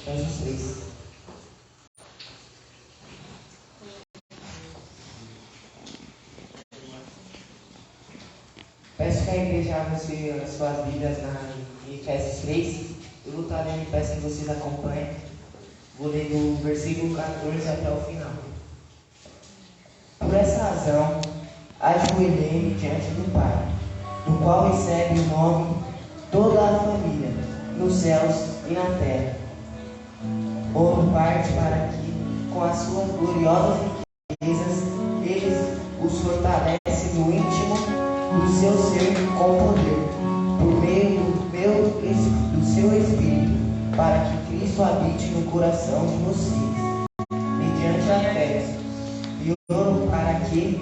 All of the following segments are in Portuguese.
Efésios 3. Peço que a igreja abra as suas vidas em Efésios 3. Eu vou estar lendo e peço que vocês acompanhem. Vou ler do versículo 14 até o final. Por essa razão, ajoelhei-me diante do Pai, do qual recebe o nome toda a família, nos céus e na terra. Oro parte para que, com as suas gloriosas riquezas, eles os fortalece no íntimo do seu ser com poder, por meio do seu Espírito, para que Cristo habite no coração de vocês, mediante a fé. E oro para que,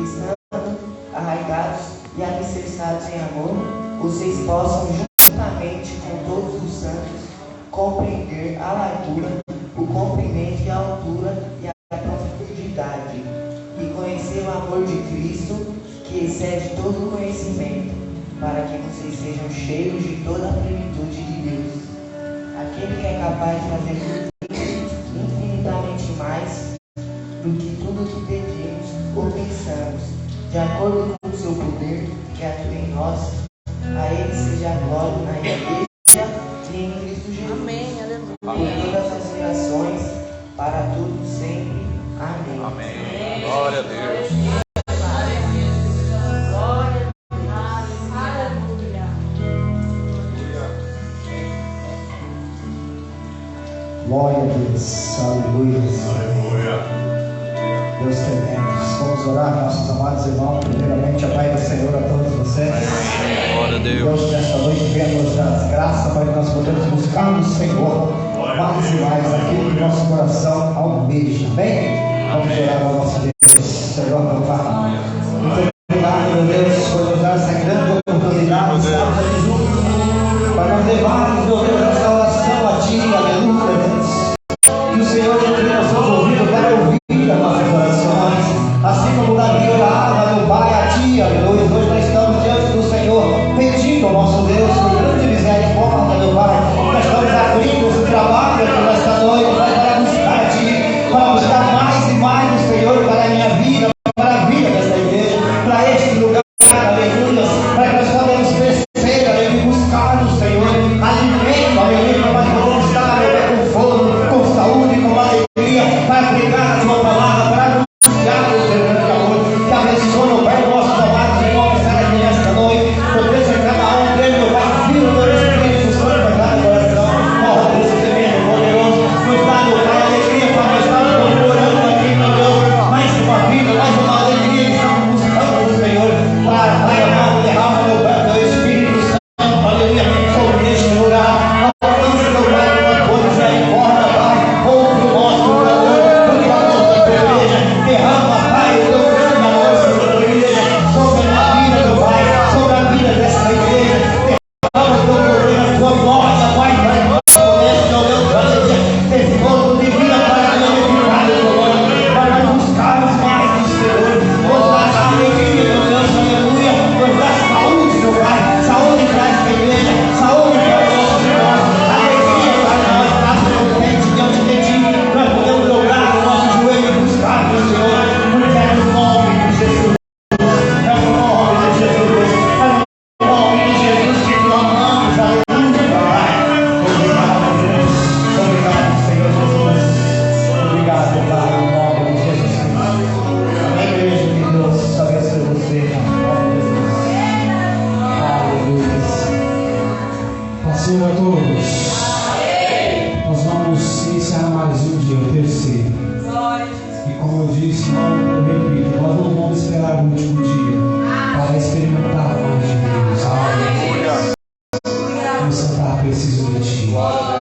estando arraigados e alicerçados em amor, vocês possam, juntamente com todos os santos, compreender a largura, o comprimento e a altura e a profundidade, e conhecer o amor de Cristo, que excede todo conhecimento, para que vocês sejam cheios de toda a plenitude de Deus. Aquele que é capaz de fazer infinitamente mais do que tudo que pedimos ou pensamos, de acordo com o seu poder que atua em nós. A Ele seja a glória na igreja e em Cristo Jesus. Amém, aleluia. Por todas as gerações, para tudo sempre. Amém. Amém. Glória a Deus. Glória a Deus, aleluia. Deus tememos. Vamos orar, nossos amados irmãos. Primeiramente, a paz do Senhor a todos vocês. Glória a Deus. Deus, nesta noite, venha nos dar graça para que nós podemos buscar no Senhor mais e mais aquilo que o nosso coração almeja. Amém? Vamos orar ao nosso Deus, Senhor, meu Pai. Muito obrigado, meu Deus, por nos dar essa grande oportunidade de estarmos aqui juntos, para nós levarmos, meu Deus, essa oração a Ti, aleluia, Deus. Que o Senhor incline os seus ouvidos para ouvir as nossas orações, assim como Davi orava, meu Pai, a Ti, aleluia. Hoje nós estamos diante do Senhor, pedindo ao nosso Deus, por grande misericórdia, meu Pai. Nós estamos abrindo esse trabalho aqui nesta noite, para buscar a Ti, para buscar mais e mais o Senhor para a minha vida, para a vida desta igreja, para este lugar, aleluia, para que nós podemos crescer, aleluia, buscar no Senhor alimento, aleluia, para que podemos estar, aleluia, com fogo, com saúde, com alegria, para pregar a Tua palavra, para anunciar o Teu grande amor. Que abençoe, meu Pai, nossos amados irmãos que estão aqui nesta noite. Eu peço a cada um deles, meu Pai, filho do Espírito Santo, para cada coração. Ó Deus tremendo, poderoso, nos dá, meu Pai, alegria para nós estarmos orando aqui, meu Deus, mais uma vida, mais uma alegria que estamos buscando o Senhor. Pai amado, derrama, meu Pai, o Teu Espírito Santo, aleluia, sobre este lugar. Alcance, meu Pai, uma coisa aí fora, Pai, ouve o nosso clamor, porque a nossa igreja derrama, Pai, o Teu grande amor sobre a Tua igreja, sobre a vida, meu Pai, sobre a vida dessa igreja. Derrama o Teu poder, a Tua glória, Pai, para que nós possamos, meu Deus, aleluia, ter fogo de vida para glorificar o Teu nome, para nós buscarmos mais do Senhor. Nos dá alegria, meu Deus, aleluia, nos dá saúde, meu Pai, saúde para esta igreja, saúde para os nossos irmãos, alegria para nós, estar presente diante de Ti, nós podemos dobrar o nosso joelho e buscar o Senhor, porque é no nome de Jesus, é no nome de Jesus, é no nome de Jesus que clamamos, aleluia, Pai. Obrigado, Deus, obrigado, Senhor Jesus, obrigado, Pai, em nome de Jesus Cristo. Amém, igreja de Deus, abençoe você, em nome de Jesus. Aleluia. Senhor a todos, nós vamos iniciar mais um dia, o terceiro. E como eu disse, não repito, nós não vamos esperar o último dia para experimentar mais de Deus. Aleluia. Vamos sentar, preciso de Ti. Aleluia.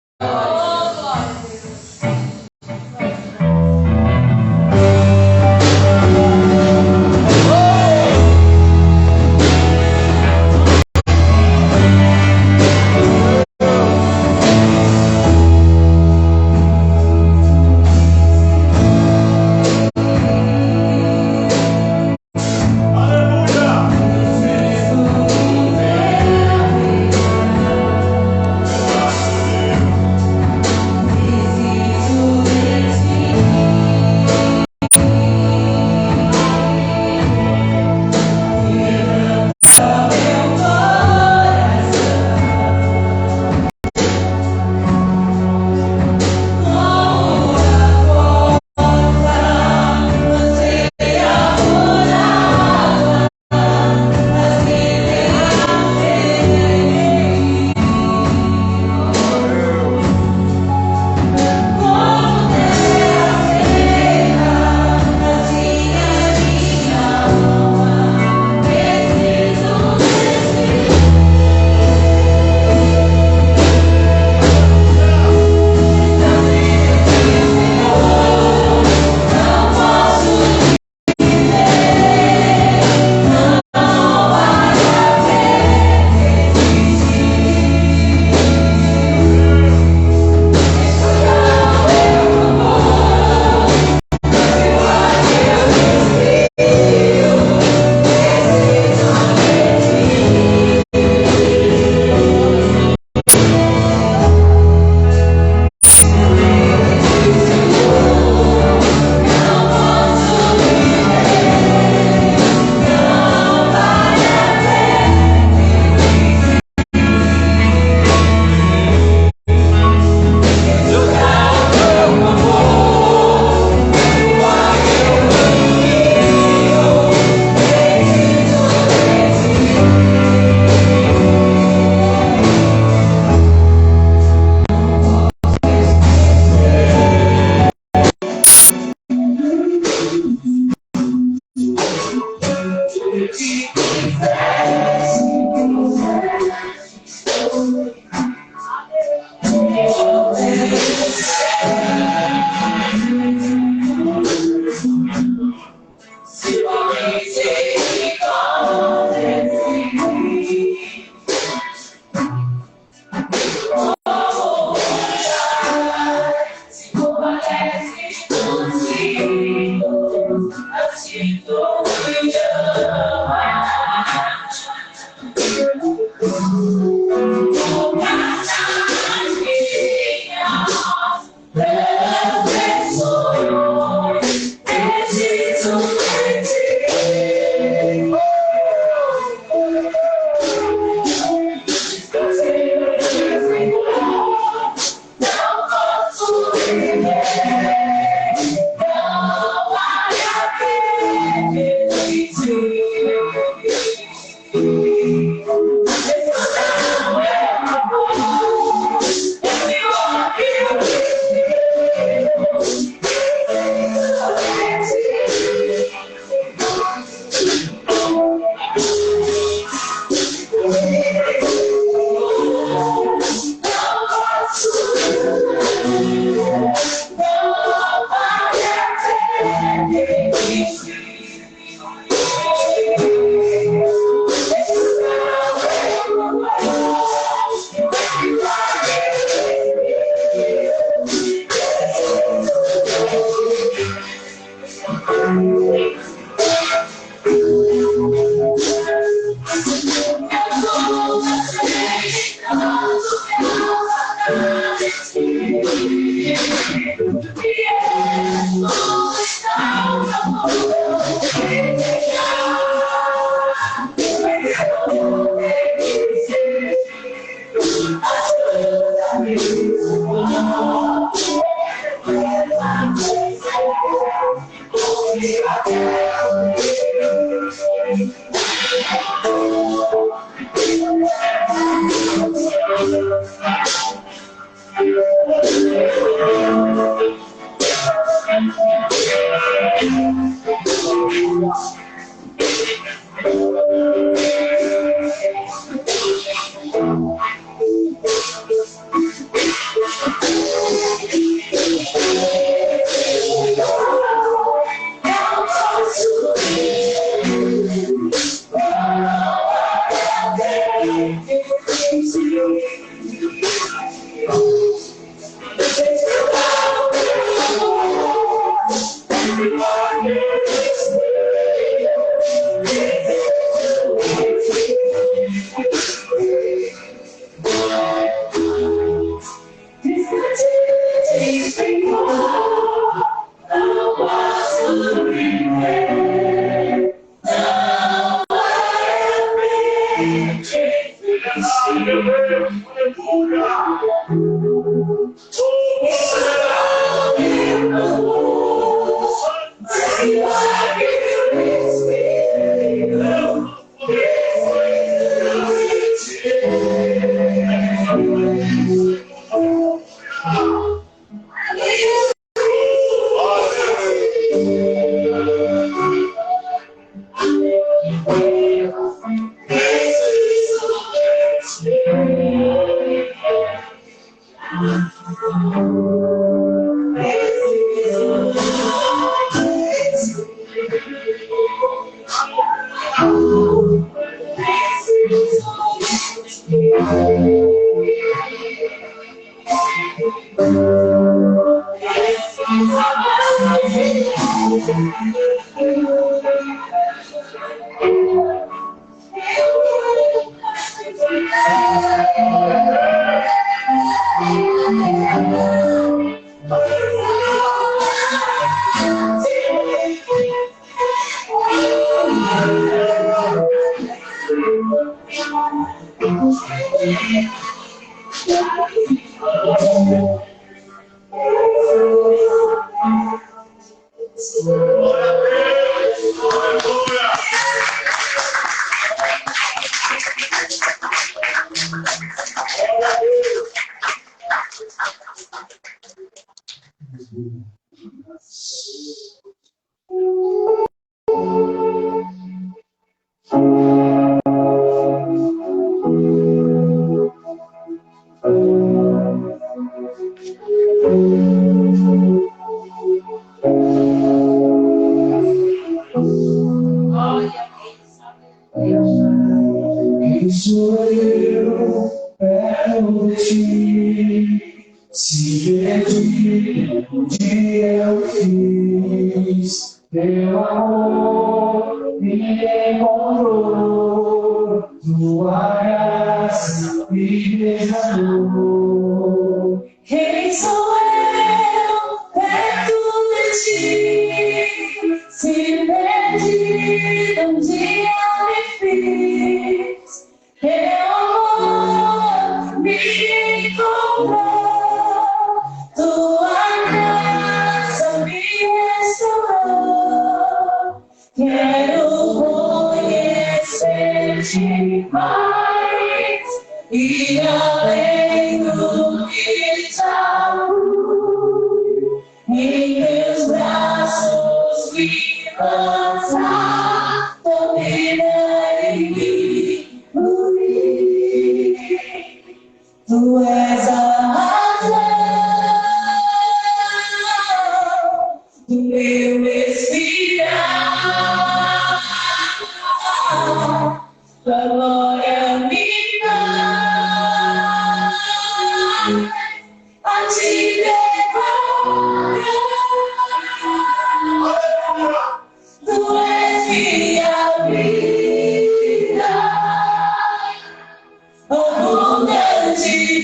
Abundante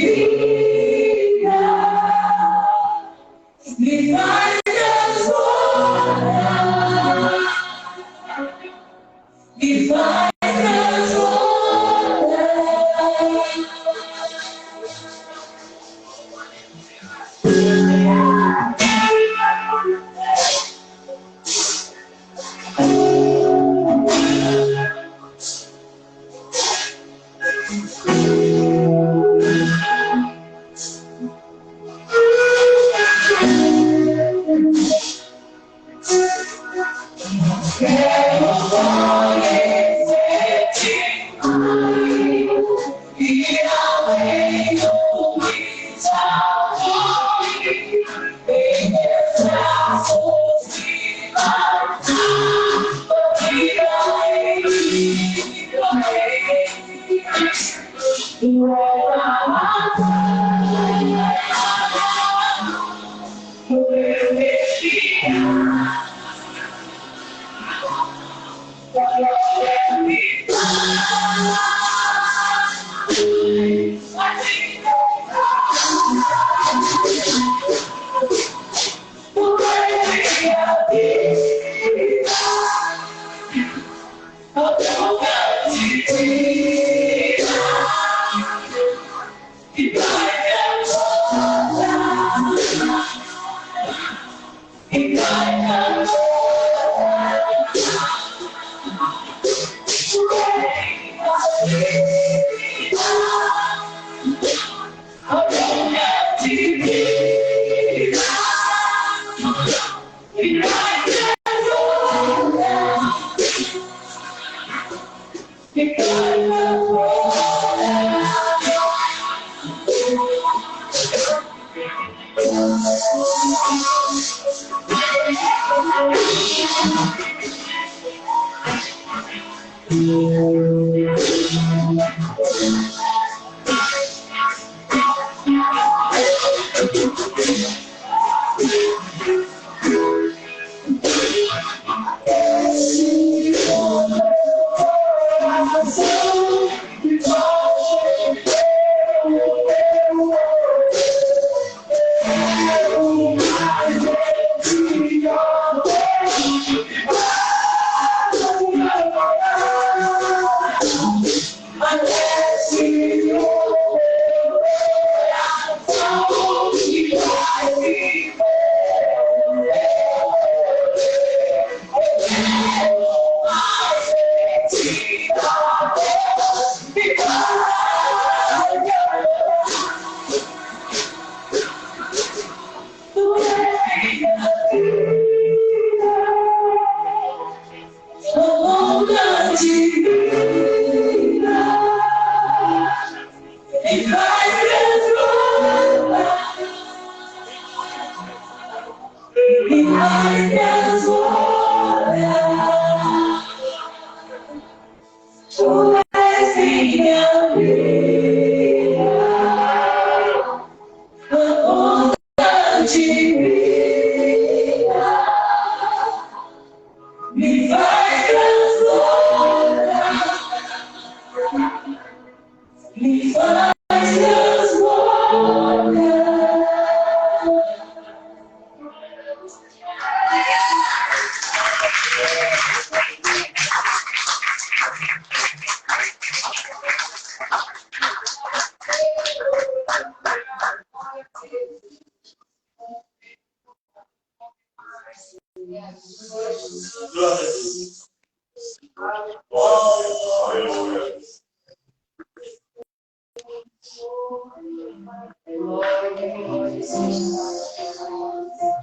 me faz transformar, me faz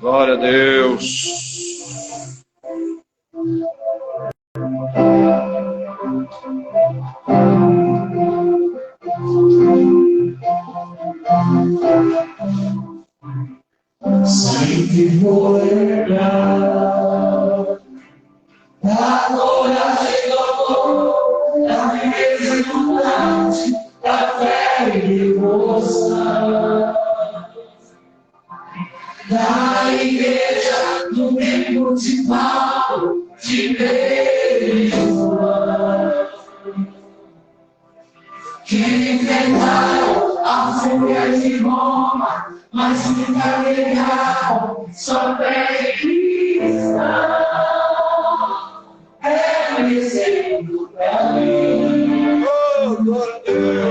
Glória a Deus. Sempre vou lembrar da coragem do amor, da fidelidade, da fé e devoção, da igreja no tempo de Paulo, de Pedro e João, que enfrentaram a fúria de Roma, mas nunca legal, só tem cristão. É um exemplo pra mim. Oh, glória a Deus.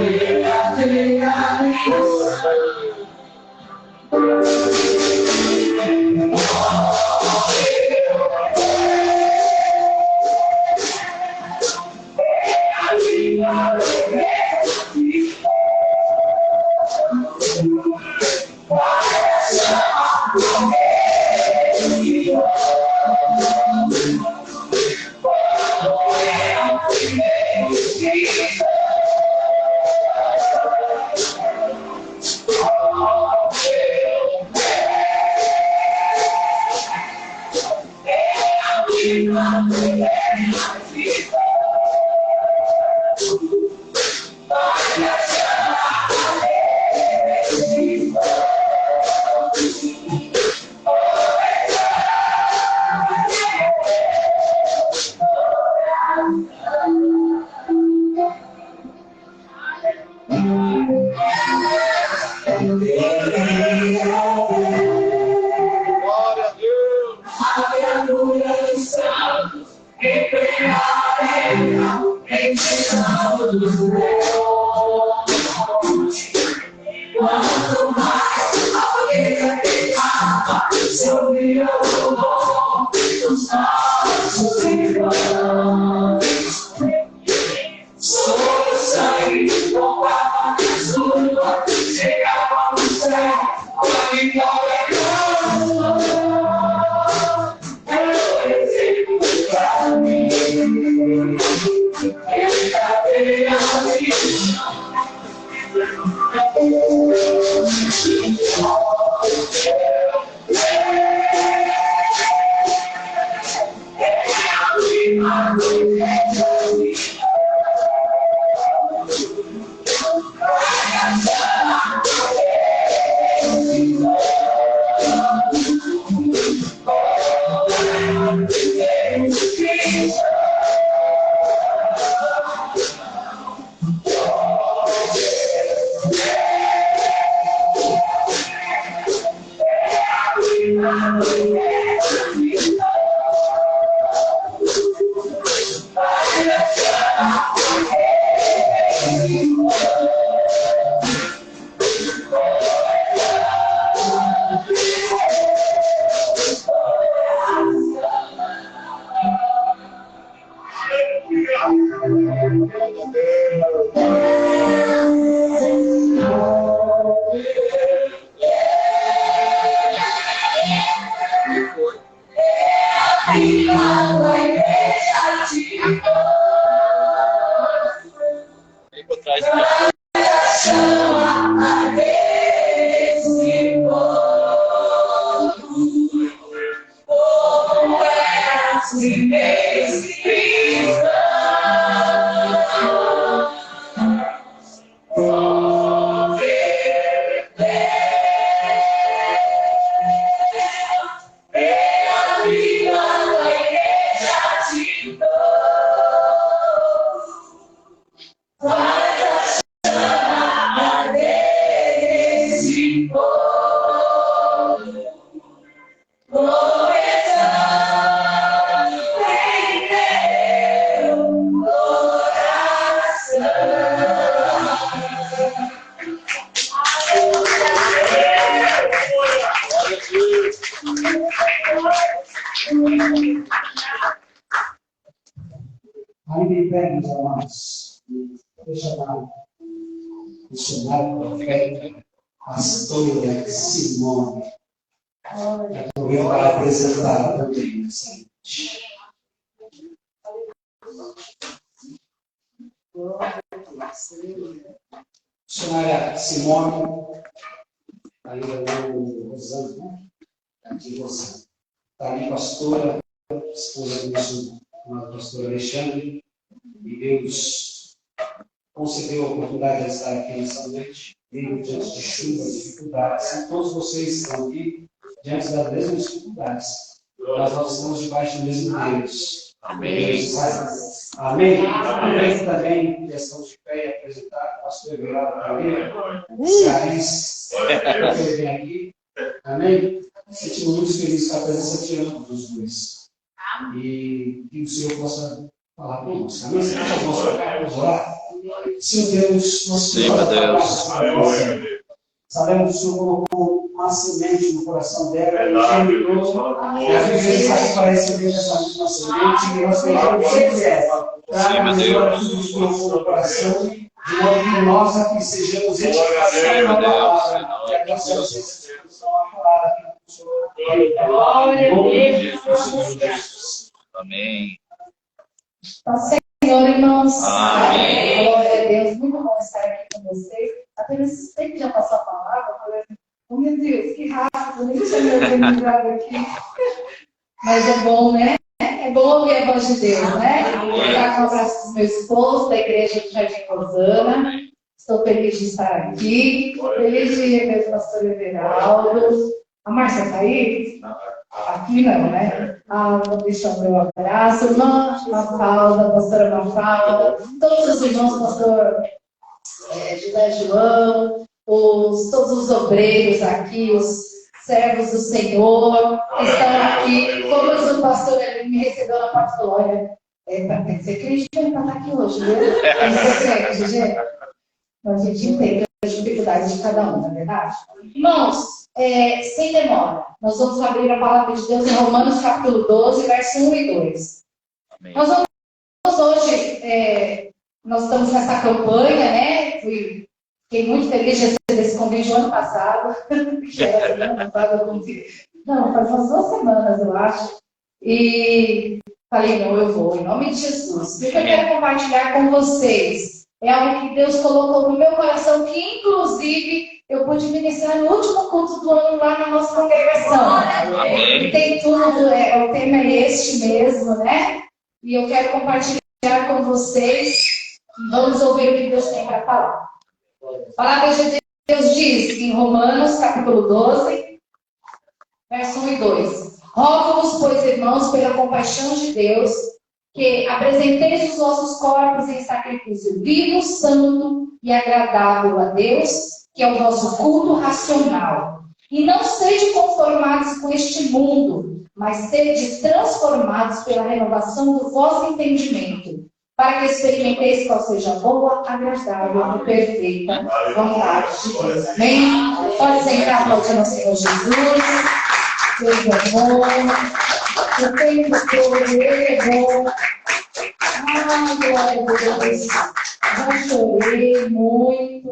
Aí me pega, meus amados, deixa lá, missionário, profeta, pastora Simone, eu venho para apresentar também nessa noite. Missionária Simone, ainda não Rosana, né? Aqui Rosana. Está ali, pastora, esposa do nosso pastor Alexandre, e Deus concedeu a oportunidade de estar aqui nessa noite, mesmo diante de chuvas, dificuldades, e todos vocês estão aqui diante das mesmas dificuldades, mas nós estamos debaixo do mesmo Deus. Amém. Amém. Amém. Também, questão de fé e apresentar o pastor Everaldo Caminha, Cearense, que vem aqui. Amém. Sentimos muito felizes com a presença de ambos dos dois. E que o Senhor possa falar conosco. Amém. Vamos orar. Senhor Deus, nós sabemos que o Senhor colocou uma semente no coração dela e germinou. E às vezes ela parece ver essa mesma semente e nós queremos sempre traga a melhor que nos colocou no coração, de modo que nós aqui sejamos edificados na palavra e a nossa execução a palavra que o Senhor glória a Deus. Amém. Senhor, irmãos. Amém. Glória a Deus. Muito bom estar aqui com vocês. Apenas tem que já passar a palavra. Oh, meu Deus, que rápido. Nem tinha me organizado aqui. Mas é bom, né? É bom ouvir a voz de Deus, né? Vou dar com um abraço dos meus esposos, da igreja de Jardim Rosana. Estou feliz de estar aqui. Feliz de rever o pastor Everaldo. A Márcia está aí? Aqui não, né? Vou deixar o meu abraço. Irmã Mafalda, pastora Mafalda, todos os irmãos, pastor José João, todos os obreiros aqui, os servos do Senhor, que estão aqui. Como o pastor me recebeu na parte do olha, tem que ser crente para estar aqui hoje, né? Tem que ser crente, gente. A gente entende as dificuldades de cada um, não é verdade? Irmãos, sem demora, nós vamos abrir a palavra de Deus em Romanos capítulo 12, verso 1 e 2. Amém. Nós vamos hoje, nós estamos nessa campanha, né? Fiquei muito feliz de receber esse convite no ano passado. Não, faz umas 2 semanas, eu acho. E falei, não, eu vou, em nome de Jesus. O que eu quero compartilhar com vocês é algo que Deus colocou no meu coração, que inclusive eu pude ministrar no último culto do ano lá na nossa congregação. Tem tudo, o tema é este mesmo, né? E eu quero compartilhar com vocês. Vamos ouvir o que Deus tem para falar. A palavra de Deus diz em Romanos, capítulo 12, verso 1 e 2. Rogo-vos, pois, irmãos, pela compaixão de Deus, que apresenteis os vossos corpos em sacrifício vivo, santo e agradável a Deus, que é o vosso culto racional. E não sede conformados com este mundo, mas sede transformados pela renovação do vosso entendimento, para que experimenteis qual seja a boa, agradável e perfeita vontade de Deus. Amém? Pode sentar, aplaudindo ao Senhor Jesus. Deus é bom. O tempo todo, Ele é bom. Glória a Deus. Já chorei muito.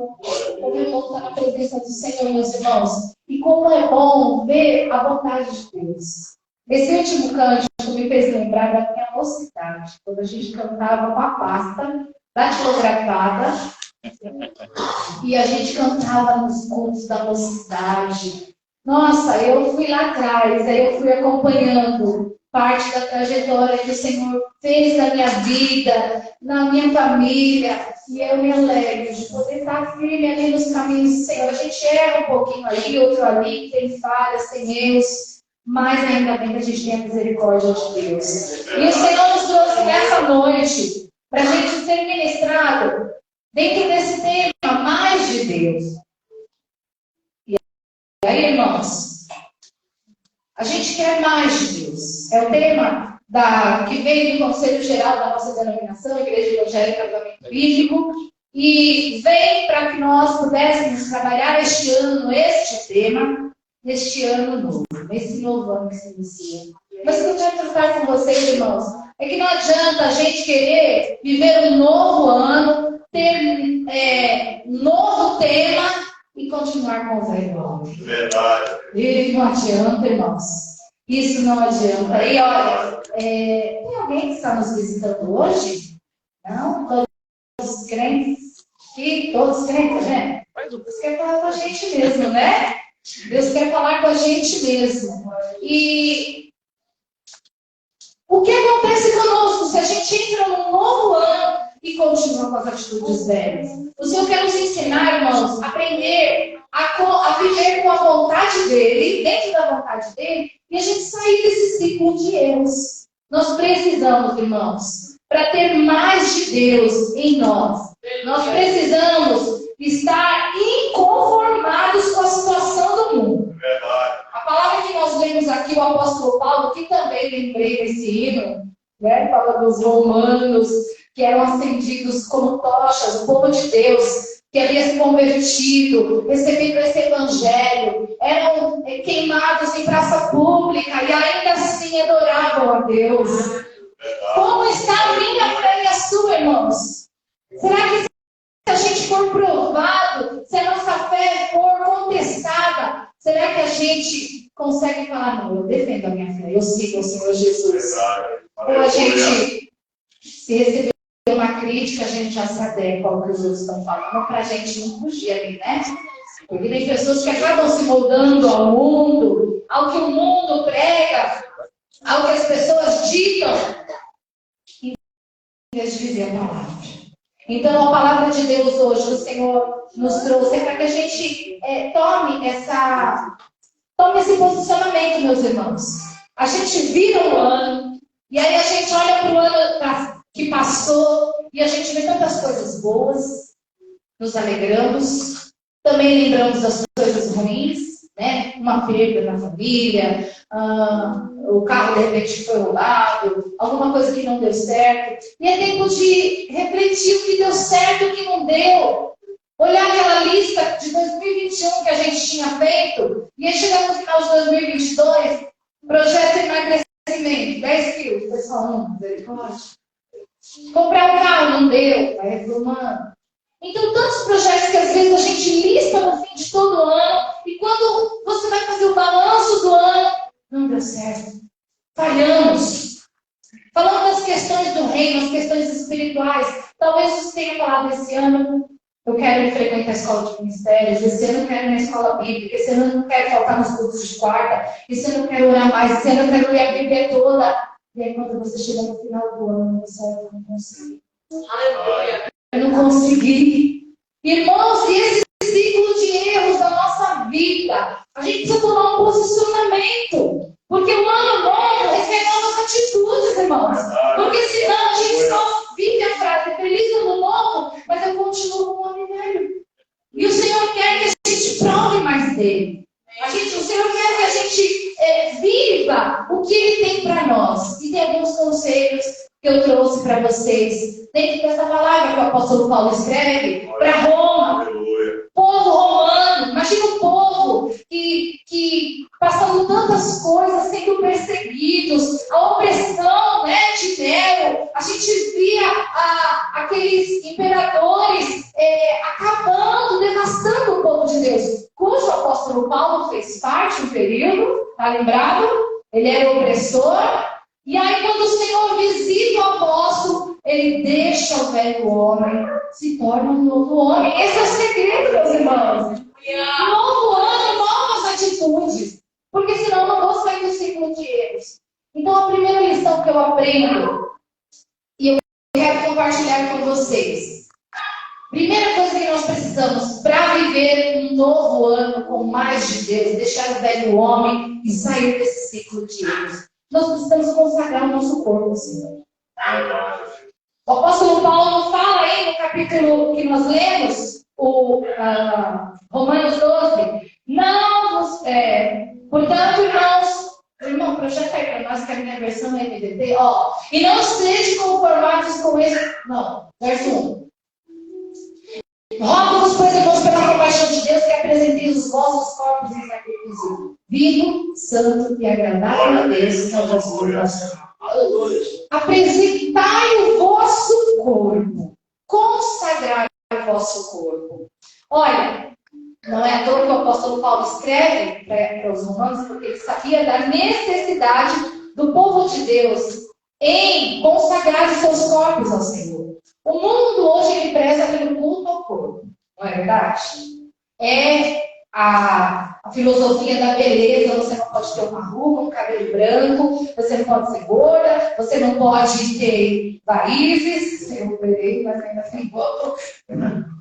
Como é bom estar na presença do Senhor, meus irmãos. E como é bom ver a vontade de Deus. Esse último cântico me fez lembrar da minha mocidade, quando a gente cantava com a pasta datilografada e a gente cantava nos cultos da mocidade. Nossa, eu fui lá atrás, aí eu fui acompanhando parte da trajetória que o Senhor fez na minha vida, na minha família, e eu me alegro de poder estar firme ali nos caminhos do Senhor. A gente erra um pouquinho ali, outro ali, tem falhas, tem erros, mas ainda bem que a gente tem a misericórdia de Deus. E o Senhor nos trouxe nessa noite para a gente ser ministrado dentro desse tema, mais de Deus. E aí, irmãos, a gente quer mais de Deus. É o tema que veio do Conselho Geral da nossa denominação, Igreja Evangélica Avivamento Bíblico, e vem para que nós pudéssemos trabalhar este ano este tema, neste ano novo, nesse novo ano que se inicia. Mas o que eu quero tratar com vocês, irmãos, é que não adianta a gente querer viver um novo ano, ter um novo tema e continuar com o velho ano. Verdade. E não adianta, irmãos. Isso não adianta. E olha, tem alguém que está nos visitando hoje? Não? Todos crentes? Aqui, todos crentes, né? Deus quer falar com a gente mesmo, né? Deus quer falar com a gente mesmo. E o que acontece conosco se a gente entra num novo ano e continua com as atitudes velhas? O Senhor quer nos ensinar, irmãos, a aprender a viver com a vontade dEle, dentro da vontade dEle, e a gente sair desse ciclo de erros. Nós precisamos, irmãos, para ter mais de Deus em nós. Nós precisamos estar inconformados com a situação do mundo. A palavra que nós lemos aqui, o apóstolo Paulo, que também lembrei desse hino, né? Fala dos romanos, que eram acendidos como tochas, o povo de Deus, que havia se convertido, recebido esse evangelho, eram queimados em praça pública e ainda assim adoravam a Deus. Como está a minha fé e a sua, irmãos? Será que se a gente for provado, se a nossa fé for contestada, será que a gente consegue falar, não, eu defendo a minha fé, eu sigo o Senhor Jesus? Ou a gente, se receber uma crítica, a gente já se adequa ao que os outros estão falando, para a gente não fugir ali, né? Porque tem pessoas que acabam se moldando ao mundo, ao que o mundo prega, ao que as pessoas ditam, em vez de dizer a palavra. Então, a palavra de Deus hoje, o Senhor nos trouxe para que a gente tome esse posicionamento, meus irmãos. A gente vira um ano, e aí a gente olha para o ano que passou, e a gente vê tantas coisas boas, nos alegramos, também lembramos das coisas ruins, né? Uma perda na família, o carro de repente foi roubado, alguma coisa que não deu certo. E é tempo de refletir o que deu certo e o que não deu. Olhar aquela lista de 2021 que a gente tinha feito, e aí chegamos no final de 2022, projeto de emagrecimento, 10 quilos, pessoal, misericórdia. Comprar um carro não deu, vai reclamando. Então, tantos projetos que às vezes a gente lista no fim de todo ano, e quando você vai fazer o balanço do ano, não deu certo. Falhamos. Falando das questões do reino, as questões espirituais, talvez você tenha falado esse ano, eu quero frequentar a escola de ministérios, esse ano eu quero ir na escola bíblica, esse ano eu não quero faltar nos cultos de quarta, esse ano eu quero orar mais, esse ano eu quero ler a Bíblia toda. E aí, quando você chega no final do ano, você não consegue. Aleluia! Eu não consegui. Irmãos, e esse ciclo de erros da nossa vida, a gente precisa tomar um posicionamento. Porque o ano novo requer novas atitudes, irmãos. Porque senão a gente só vive a frase feliz ano novo, mas eu continuo com o homem velho. E o Senhor quer que a gente prove mais dele. O Senhor quer que a gente viva o que Ele tem para nós. E tem alguns conselhos que eu trouxe para vocês, dentro dessa palavra que o apóstolo Paulo escreve para Roma. Povo romano, imagina o povo que passando tantas coisas, sendo perseguidos, a opressão, né, de Nero. A gente via aqueles imperadores acabando, devastando o povo de Deus, cujo o apóstolo Paulo fez parte um período, tá lembrado? Ele era opressor. E aí, quando o Senhor visita o apóstolo, ele deixa o velho homem, se torna um novo homem. Esse é o segredo, meus irmãos. Novo ano, novas atitudes. Porque senão eu não vou sair do ciclo de erros. Então, a primeira lição que eu aprendo, e eu quero compartilhar com vocês. Primeira coisa que nós precisamos para viver um novo ano com mais de Deus, deixar o velho homem e sair desse ciclo de erros. Nós precisamos consagrar o nosso corpo, Senhor. O apóstolo Paulo fala aí no capítulo que nós lemos, Romanos 12, portanto, irmão, projeta aí para nós que a minha versão é NVT, e não sejam conformados com esse. Não, verso 1. Rogo-vos, pois, irmãos, pela compaixão de Deus, que apresenteis os vossos corpos em sacrifício vivo, santo e agradável a Deus, que é o vosso coração. Apresentai o vosso corpo, consagrai o vosso corpo. Olha, não é à toa que o apóstolo Paulo escreve para os romanos, porque ele sabia da necessidade do povo de Deus em consagrar os seus corpos ao Senhor. O mundo hoje ele preza pelo culto ao corpo, não é verdade? É a filosofia da beleza. Você não pode ter uma ruga, um cabelo branco, você não pode ser gorda, você não pode ter varizes, eu operei, mas ainda tem pouco.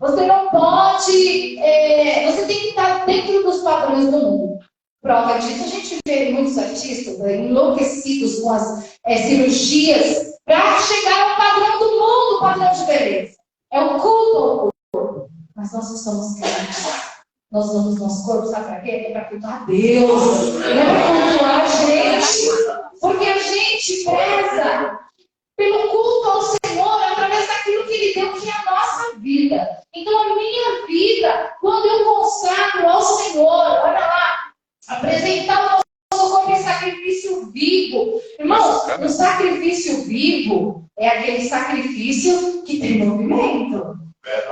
Você não pode, você tem que estar dentro dos padrões do mundo. Prova disso, a gente vê muitos artistas enlouquecidos com as cirurgias para chegar ao padrão do mundo, padrão de beleza. É o culto ao corpo. Mas nós não somos crentes. Nós damos nosso corpo, sabe para quê? É para cultuar a Deus. Não é para cultuar a gente. Porque a gente preza pelo culto ao Senhor através daquilo que Ele deu, que é a nossa vida. Então, a minha vida, quando eu consagro ao Senhor, olha lá, apresentar o nosso corpo em sacrifício vivo. Irmãos, o sacrifício vivo é aquele sacrifício que tem movimento.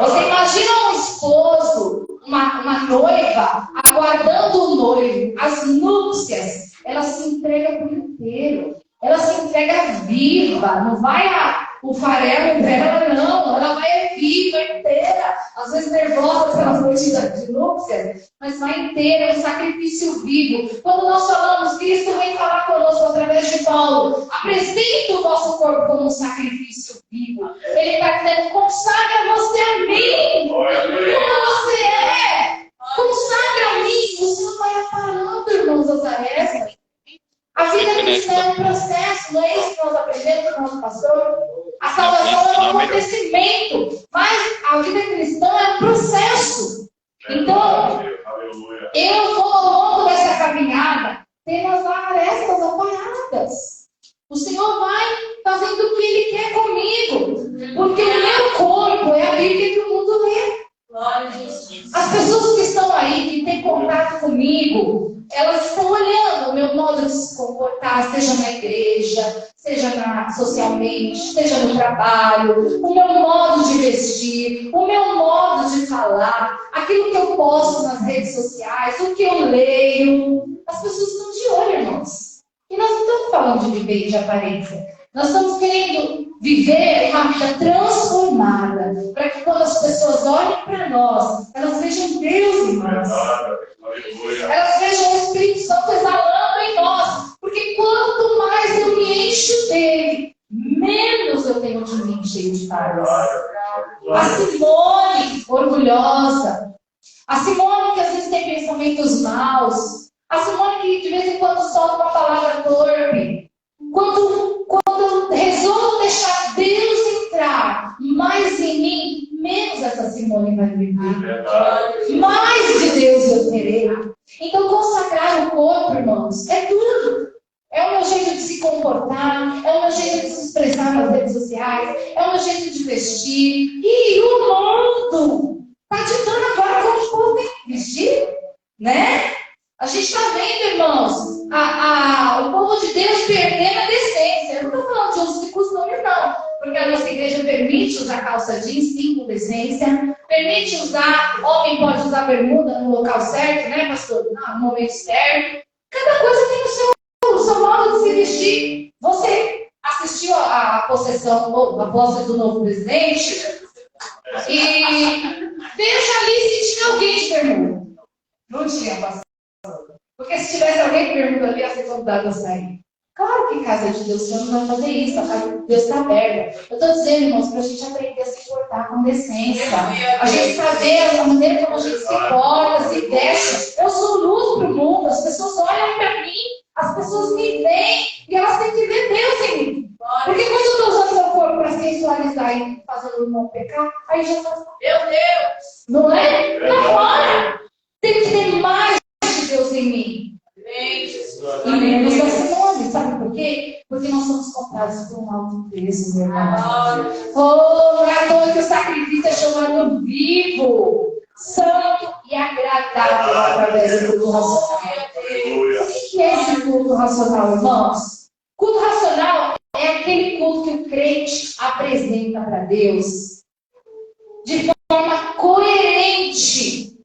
Você imagina um esposo, uma noiva, aguardando o noivo, as núpcias, ela se entrega por inteiro. Ela se entrega viva, não vai o farelo dela, não. Ela vai viva, inteira. Às vezes nervosa pela noite de núpcias, mas vai inteira, é um sacrifício vivo. Quando nós falamos, Cristo vem falar conosco através de Paulo, apresenta o nosso corpo como um sacrifício vivo. Ele está dizendo, consagra você a mim, como você é. Consagra a mim, você não vai aparando, irmãos, as tarefas. A vida cristã é um processo, não é isso que nós aprendemos com o nosso pastor? A salvação é um acontecimento, mas a vida cristã é um processo. Então, eu vou ao longo dessa caminhada tendo as arestas aparadas. O Senhor vai fazendo o que Ele quer comigo, porque o meu corpo é a Bíblia que o mundo lê. As pessoas que estão aí, que têm contato comigo, elas estão olhando o meu modo de se comportar, seja na igreja, seja socialmente, seja no trabalho, o meu modo de vestir, o meu modo de falar, aquilo que eu posto nas redes sociais, o que eu leio. As pessoas estão de olho, irmãos. E nós não estamos falando de viver de aparência. Nós estamos querendo viver uma vida transformada, para que quando as pessoas olhem para nós, elas vejam Deus em nós. Elas vejam o Espírito Santo exalando em nós. Porque quanto mais eu me encho dele, menos eu tenho de mim cheio de falhas. A Simone, orgulhosa. A Simone que às vezes tem pensamentos maus. A Simone que de vez em quando solta uma palavra torpe. Quando eu resolvo deixar Deus entrar mais em mim, menos essa Simone vai viver. Mais de Deus eu terei. Então, consagrar o corpo, irmãos, é tudo. É o meu jeito de se comportar, é o meu jeito de se expressar nas redes sociais, é o meu jeito de vestir. E o mundo está ditando agora como o povo tem que vestir, né? A gente está vendo, irmãos, o povo de Deus perdendo a decência. Eu não estou falando de usos e costumes, não. Porque a nossa igreja permite usar calça jeans, sim, com decência. Permite usar, homem pode usar bermuda no local certo, né, pastor? No momento certo. Cada coisa tem o seu modo de se vestir. Você assistiu a posse do novo presidente? E veja ali se tinha alguém de bermuda. Não tinha, pastor. Porque se tivesse alguém que bermuda ali, ia ser convidado a sair. Claro que em casa de Deus, o Senhor não vai fazer isso. A casa de Deus está aberta. Eu estou dizendo, irmãos, para a gente aprender a se portar com decência. A gente saber a maneira como a gente se porta, se veste. Eu sou luz para o mundo. As pessoas olham para mim, as pessoas me veem e elas têm que ver Deus em mim. Porque quando eu estou usando meu corpo para sensualizar e fazendo o irmão pecar, aí já faz, meu Deus! Não é? Tá fora! Tem que ter mais de Deus em mim. E menos da Simone, sabe por quê? Porque nós somos comprados por um alto preço, meu irmão. Oh, é à toa que o sacrifício é chamado vivo, santo e agradável através do culto racional. O que é esse culto racional, irmãos? Culto racional é aquele culto que o crente apresenta para Deus de forma coerente,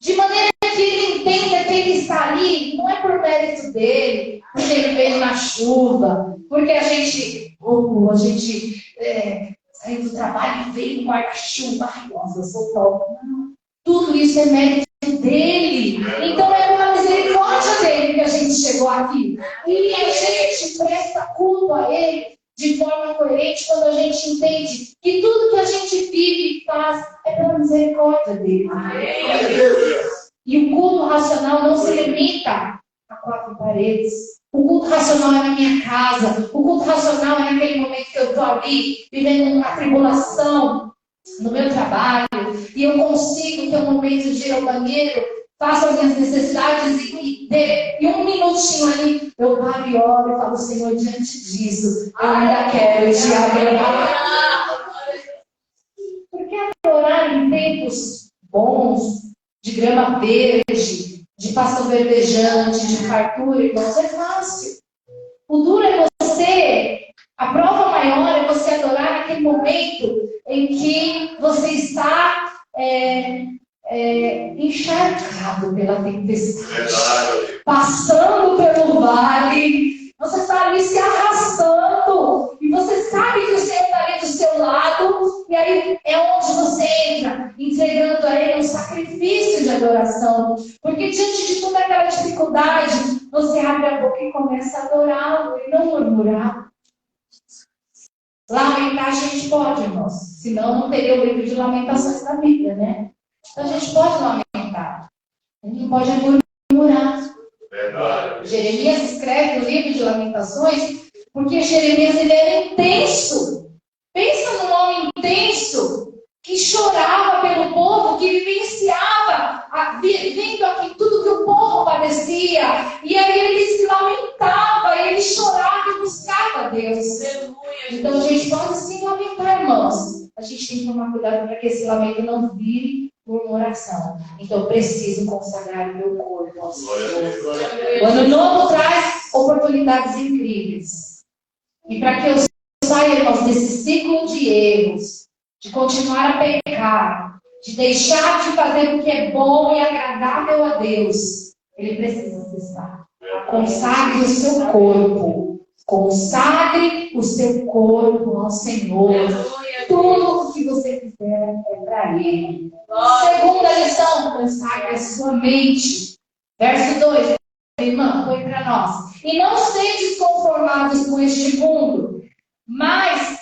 de maneira que ele entenda que ele está ali, não é por mérito dele, porque ele veio na chuva, porque a gente saiu do trabalho e veio no guarda-chuva. Ai, nossa, eu sou top. Não. Tudo isso é mérito dele. Então é uma misericórdia dele que a gente chegou aqui. E a gente presta culto a ele de forma coerente quando a gente entende que tudo que a gente vive e faz é pela misericórdia dele. E o culto racional não se limita a 4 paredes. O culto racional é na minha casa. O culto racional é naquele momento que eu estou ali, vivendo uma tribulação no meu trabalho, e eu consigo ter um momento de ir ao banheiro, faço as minhas necessidades e um minutinho ali, eu paro e oro e falo, Senhor, diante disso, eu ainda quero te adorar. Porque adorar em tempos bons, de grama verde, de pasto verdejante, de fartura, irmãos, é fácil. O duro é você, a prova maior é você adorar naquele momento em que você está encharcado pela tempestade, passando pelo vale, você está ali se arrastando, e você sabe que o Senhor está ali do seu lado, e aí é onde você entra, entregando a Ele um sacrifício de adoração, porque diante de toda aquela dificuldade, você abre a boca e começa a adorá-lo e não murmurar. Lamentar a gente pode, irmãos, senão não teria o livro de lamentações da Bíblia, né? Então a gente pode lamentar, a gente não pode murmurar. Verdade. Jeremias escreve o livro de lamentações porque Jeremias ele era intenso. Pensa num homem intenso que chorava pelo povo, que vivenciava, vendo aqui tudo que o povo padecia, e aí ele se lamentava, e ele chorava e buscava a Deus. Então a gente pode sim lamentar, irmãos. A gente tem que tomar cuidado para que esse lamento não vire murmuração. Então eu preciso consagrar o meu corpo ao Senhor. O ano novo traz oportunidades incríveis. E para que eu saia, irmãos, desse ciclo de erros, de continuar a pecar, de deixar de fazer o que é bom e agradável a Deus, ele precisa cessar. Consagre o seu corpo. Consagre o seu corpo ao Senhor. Tudo o que você quiser é para Ele. Segunda lição, consagre a sua mente. Verso 2, irmã, foi para nós. E não sedes conformados com este mundo, mas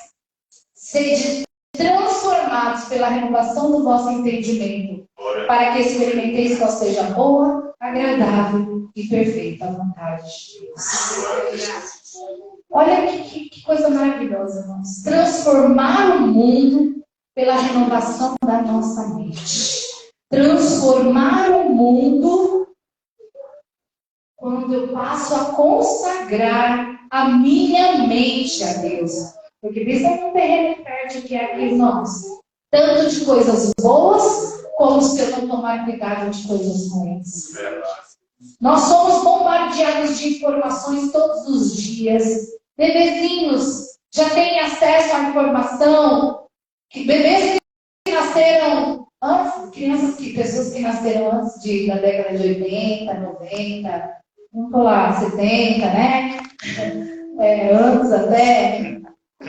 sede transformados pela renovação do vosso entendimento, para que experimenteis qual seja a boa, agradável e perfeita vontade de Deus. Olha que coisa maravilhosa, irmãos. Transformar o mundo pela renovação da nossa mente. Transformar o mundo quando eu passo a consagrar a minha mente a Deus. Porque pensa num terreno fértil que é aqui, irmãos. Tanto de coisas boas, como se eu não tomar cuidado de coisas ruins. Nós somos bombardeados de informações todos os dias. Bebezinhos já têm acesso à informação. Bebês que nasceram antes, pessoas que nasceram antes da década de 80, 90, vamos falar 70, né? Antes até.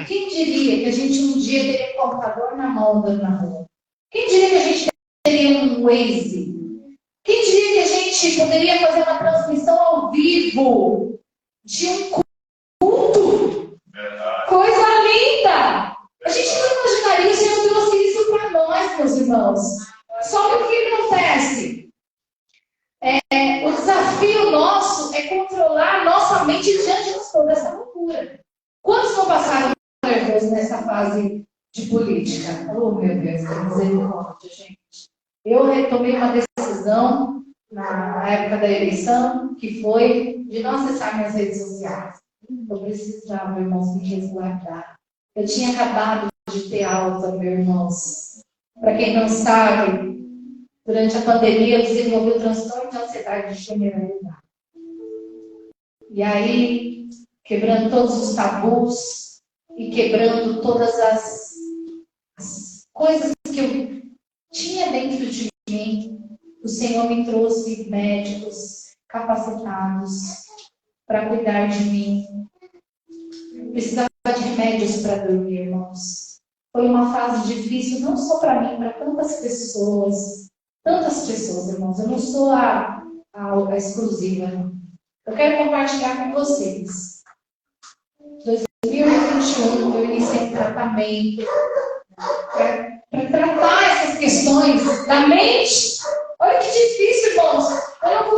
Quem diria que a gente um dia teria um computador na mão andando na rua? Quem diria que a gente teria um Waze? Quem diria que a gente poderia fazer uma transmissão ao vivo de um culto? Coisa linda! A gente não imaginaria, o Senhor trouxe isso para nós, meus irmãos. Só que o que acontece? O desafio nosso é controlar nossa mente diante de toda essa loucura. Quantos não passaram nervosos nessa fase de política? Oh, meu Deus, que misericórdia, gente. Eu tomei uma decisão na época da eleição, que foi de não acessar minhas redes sociais. Eu precisava, irmãos, me resguardar. Eu tinha acabado de ter alta, meus irmãos. Para quem não sabe, durante a pandemia eu desenvolvi o transtorno de ansiedade generalizada. E aí, quebrando todos os tabus e quebrando todas as coisas que eu tinha dentro de mim, o Senhor me trouxe médicos capacitados para cuidar de mim. Eu precisava de remédios para dormir, irmãos. Foi uma fase difícil, não só para mim, para tantas pessoas. Tantas pessoas, irmãos. Eu não sou a exclusiva. Eu quero compartilhar com vocês. 2021, eu iniciei um tratamento para tratar essas questões da mente. Olha que difícil, irmãos. Eu não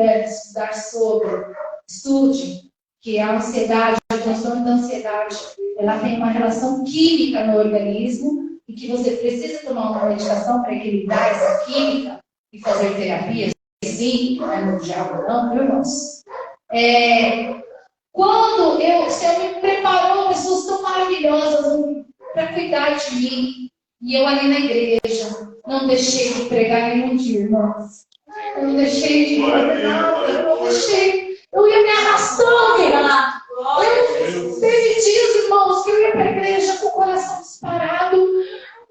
puder estudar sobre, estude, que a ansiedade, o transtorno da ansiedade, ela tem uma relação química no organismo e que você precisa tomar uma medicação para equilibrar essa química e fazer terapia. Sim, não é no diabo não, viu, irmãos? Quando o Senhor me preparou pessoas tão maravilhosas para cuidar de mim, e eu ali na igreja, não deixei de pregar nenhum dia, irmãos. Eu não deixei de fazer nada, eu não deixei. Eu ia me arrastando, irmã. Teve dias, irmãos, que eu ia para a igreja com o coração disparado,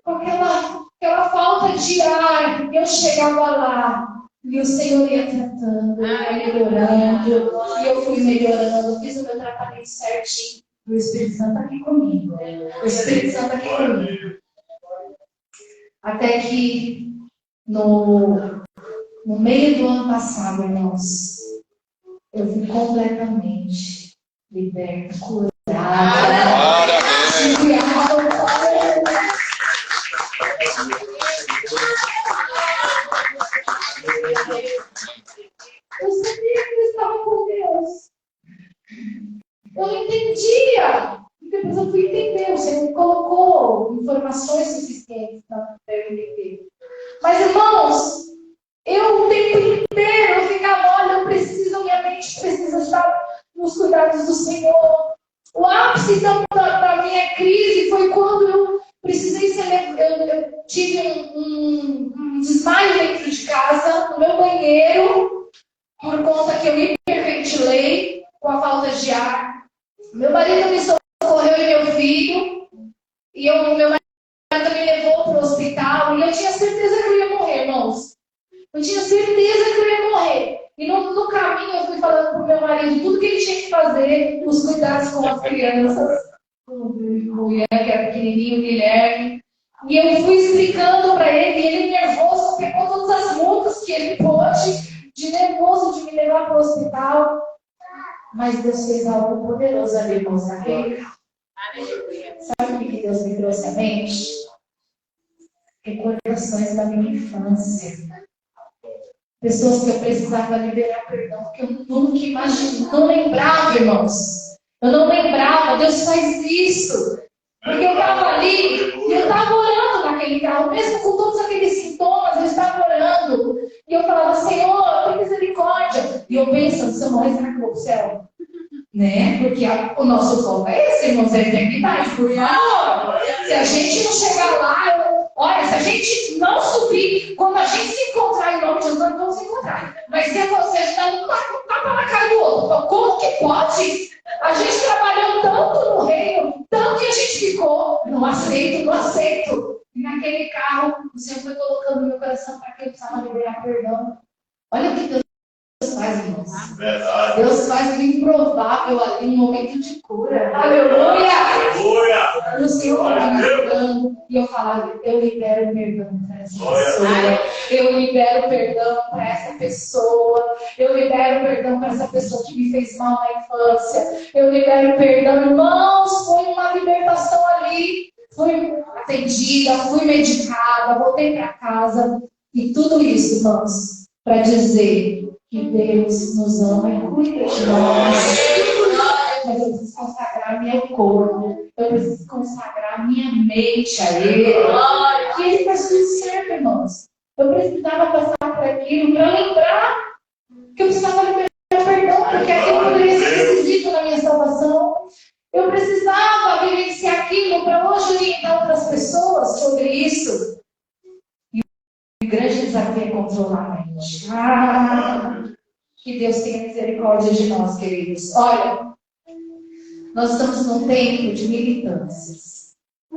com aquela falta de ar. Eu chegava lá. E o Senhor ia tratando, ia melhorando, e eu fui melhorando, fiz o meu tratamento certinho. O Espírito Santo está aqui comigo. O Espírito Santo está aqui comigo. Até que no meio do ano passado, irmãos, eu fui completamente liberta, curada. Eu sabia que eu estava com Deus. Eu não entendia. E depois eu fui entender. O Senhor me colocou informações suficientes para eu entender. Mas, irmãos, eu o tempo inteiro eu ficava, olha, minha mente precisa estar nos cuidados do Senhor. O ápice da minha crise foi quando eu precisei eu tive um desmaio dentro de casa, no meu banheiro, por conta que eu hiperventilei com a falta de ar. Meu marido me socorreu e meu filho, e meu marido me levou para o hospital, e eu tinha certeza que eu ia morrer, irmãos. Eu tinha certeza que eu ia morrer. E no caminho eu fui falando para o meu marido tudo que ele tinha que fazer, os cuidados com as crianças. O Ian, que era pequenininho, o Guilherme. E eu fui explicando para ele, e ele nervoso, pegou todas as multas que ele pôde, de nervoso de me levar para o hospital. Mas Deus fez algo poderoso ali, irmãos, naquele carro. Sabe o que Deus me trouxe à mente? Recordações da minha infância. Pessoas que eu precisava liberar perdão, porque eu nunca imaginei, não lembrava, irmãos. Eu não lembrava, Deus faz isso. Porque eu estava ali e eu estava orando naquele carro, mesmo com todos aqueles sintomas, eu estava orando. E eu falava, Senhor, tem misericórdia. E eu pensando, se eu morrer, será que eu vou para o céu? Né? Porque o nosso foco é esse, irmãos, é a eternidade, por favor. Se a gente não chegar lá, olha, se a gente não subir, quando a gente se encontrar em nome de Jesus, nós vamos se encontrar. Mas se você está um tapa na cara do outro, então, como que pode? A gente trabalhou tanto no reino, tanto que a gente ficou, não aceito, não aceito. E naquele carro, o Senhor foi colocando no meu coração para que eu precisava liberar perdão. Olha o que Deus faz, irmãos. Deus faz o improvável ali, um momento de cura. Aleluia! E o Senhor estava me ajudando. E eu falava, eu libero perdão para essa pessoa. Eu libero perdão para essa pessoa. Eu libero perdão para essa pessoa que me fez mal na infância. Eu libero perdão. Irmãos, foi uma libertação ali. Fui atendida, fui medicada, voltei para casa. E tudo isso, irmãos, para dizer que Deus nos ama e cuida de nós. Mas eu preciso consagrar meu corpo. Eu preciso consagrar minha mente a Ele. Que Ele faz tudo certo, irmãos. Eu precisava passar por aquilo para lembrar que eu precisava liberar perdão, porque aquilo poderia ser decisivo na minha salvação. Eu precisava vivenciar aquilo para hoje orientar outras pessoas sobre isso. O grande desafio é controlar a mente. Que Deus tenha misericórdia de nós, queridos. Olha, nós estamos num tempo de militâncias.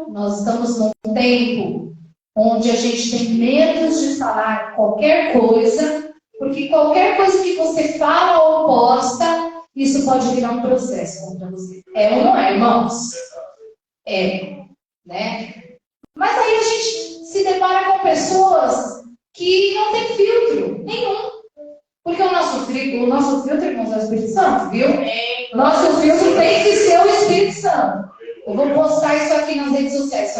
Nós estamos num tempo onde a gente tem medo de falar qualquer coisa, porque qualquer coisa que você fala ou posta, isso pode virar um processo contra você. É ou não é, irmãos? É, né? Mas aí a gente se depara com pessoas que não têm filtro nenhum. Porque o nosso filtro, irmãos, é o Espírito Santo, viu? Nosso filtro tem que ser o Espírito Santo. Eu vou postar isso aqui nas redes sociais.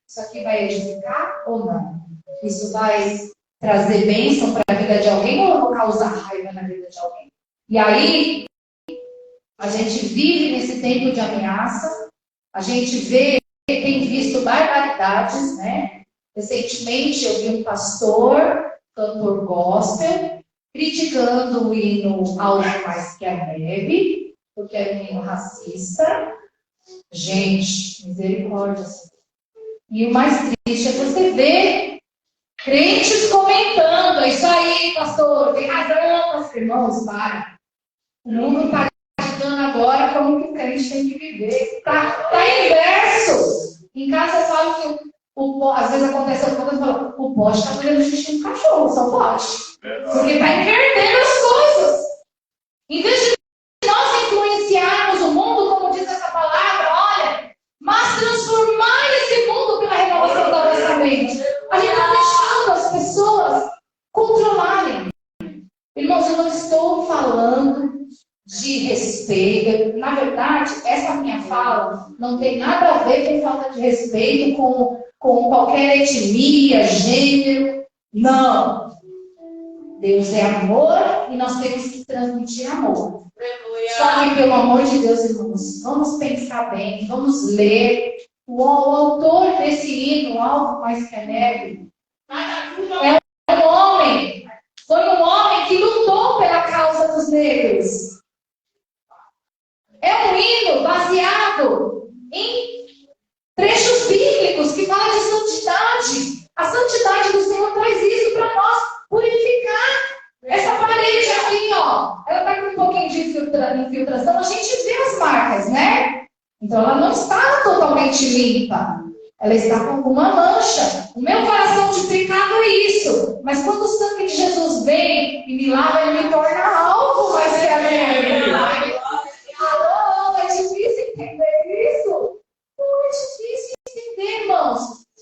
Isso aqui vai edificar ou não? Isso vai trazer bênção para a vida de alguém ou eu vou causar raiva na vida de alguém. E aí, a gente vive nesse tempo de ameaça, a gente tem visto barbaridades, né? Recentemente eu vi um pastor, cantor gospel, criticando o hino Algo Mais Que a Neve, porque era um hino racista. Gente, misericórdia. E o mais triste é você ver crentes comentando: é isso aí, pastor, tem razão, meus irmãos, para. O mundo está ditando agora como que o crente tem que viver. Está inverso. Em casa eu falo que às vezes acontece alguma coisa e fala: o poste está fazendo xixi no cachorro, só pode. Porque está invertendo as coisas. Em vez de nós influenciarmos o mundo, como diz essa palavra, olha, mas transformar esse mundo pela renovação da nossa mente. A gente está deixando as pessoas controlarem. Irmãos, eu não estou falando de respeito. Na verdade, essa minha fala não tem nada a ver com falta de respeito com qualquer etnia, gênero. Não. Deus é amor e nós temos que transmitir amor. Só que, pelo amor de Deus, irmãos, vamos pensar bem, vamos ler. O autor desse hino, Algo Mais Que a Neve, é um homem. Foi um homem que lutou pela causa dos negros. É um hino baseado em trechos bíblicos que falam de santidade. A santidade do Senhor traz isso para nós, purificar. Essa parede aqui, ó, ela está com um pouquinho de infiltração, a gente vê as marcas, né? Então ela não está totalmente limpa. Ela está com alguma mancha. O meu coração de pecado é isso. Mas quando o sangue de Jesus vem e me lava, ele me torna algo mais que a neve. Não, é difícil entender isso. Não é difícil entender, irmãos.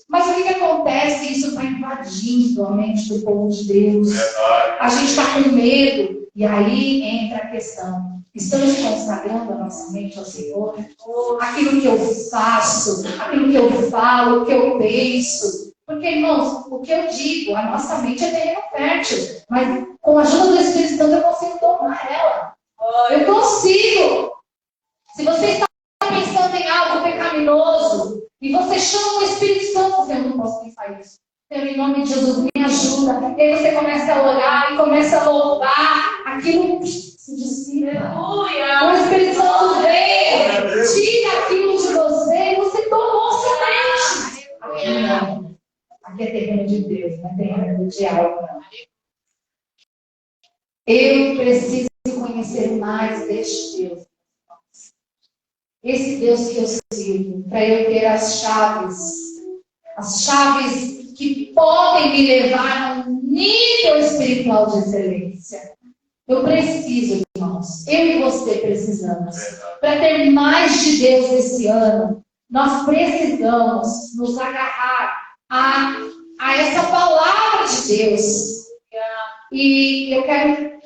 Mas o que acontece? Isso está invadindo a mente do povo de Deus. A gente está com medo. E aí entra a questão. Estamos consagrando a nossa mente ao Senhor? Aquilo que eu faço, aquilo que eu falo, o que eu penso. Porque, irmãos, o que eu digo, a nossa mente é terreno fértil. Mas com a ajuda do Espírito Santo eu consigo domar ela. Eu consigo. Se você está pensando em algo pecaminoso e você chama o Espírito Santo, eu não posso pensar isso. Senhor, em nome de Jesus, me ajuda. E aí você começa a orar e começa a louvar. Aquilo se dissipa. O Espírito Santo vem, tira aquilo de você e você tomou semente. Aqui não. Aqui é terreno de Deus, não é terreno de algo, não. Eu preciso conhecer mais deste Deus. Esse Deus que eu sirvo, para eu ter as chaves que podem me levar a um nível espiritual de excelência. Eu preciso, irmãos, eu e você precisamos. Para ter mais de Deus esse ano, nós precisamos nos agarrar a essa palavra de Deus. E eu quero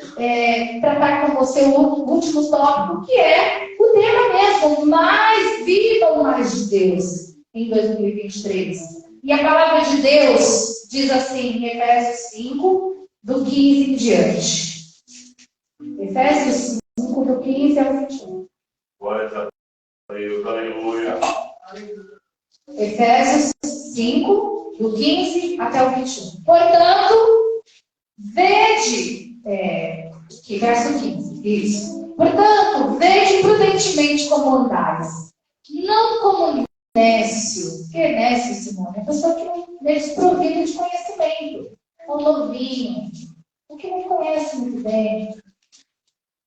tratar com você o último tópico, que é o tema mesmo, mais viva mais de Deus, em 2023. E a palavra de Deus diz assim, em Efésios 5, do 15 em diante. Efésios 5, do 15 ao 21. Aleluia. Efésios 5, do 15 até o 21. Portanto, vede, que verso 15, isso. Portanto, vede prudentemente como andais, não como nécio. O que é nécio, Simone? É a pessoa que não é desprovida de conhecimento. Um novinho, o que não conhece muito bem.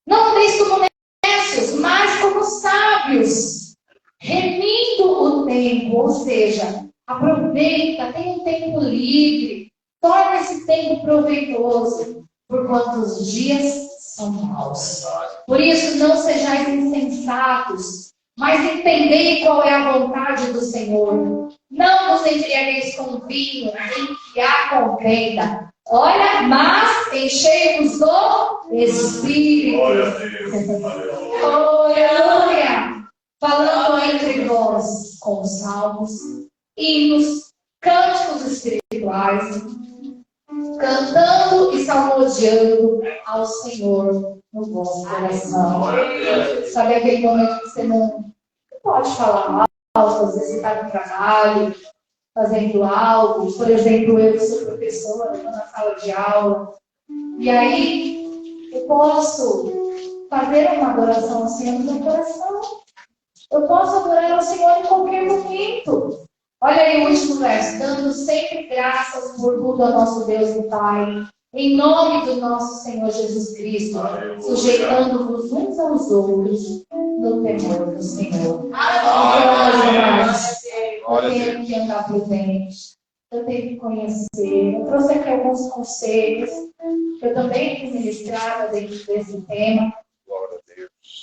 Não andeis como nécios, mas como sábios, remindo o tempo, ou seja, aproveita, tem um tempo livre, torna esse tempo proveitoso, porquanto os dias são maus. Por isso, não sejais insensatos, mas entendei qual é a vontade do Senhor. Não vos embriagueis com vinho, nem que há contenda. Olha, mas enchei-vos do Espírito. Aleluia! Falando entre vós com salmos, hinos, cânticos espirituais, cantando e salmodiando ao Senhor no vosso coração. Sabe aquele momento que você não pode falar alto, às vezes você está no trabalho, fazendo algo, por exemplo, eu que sou professora, estou na sala de aula, e aí eu posso fazer uma adoração ao Senhor no meu coração. Eu posso adorar ao Senhor em qualquer momento. Olha aí o último verso, dando sempre graças por tudo ao nosso Deus e Pai, em nome do nosso Senhor Jesus Cristo, sujeitando-vos uns aos outros no temor do Senhor. Eu tenho que andar prudente, eu tenho que conhecer. Eu trouxe aqui alguns conselhos que eu também fui ministrada dentro desse tema.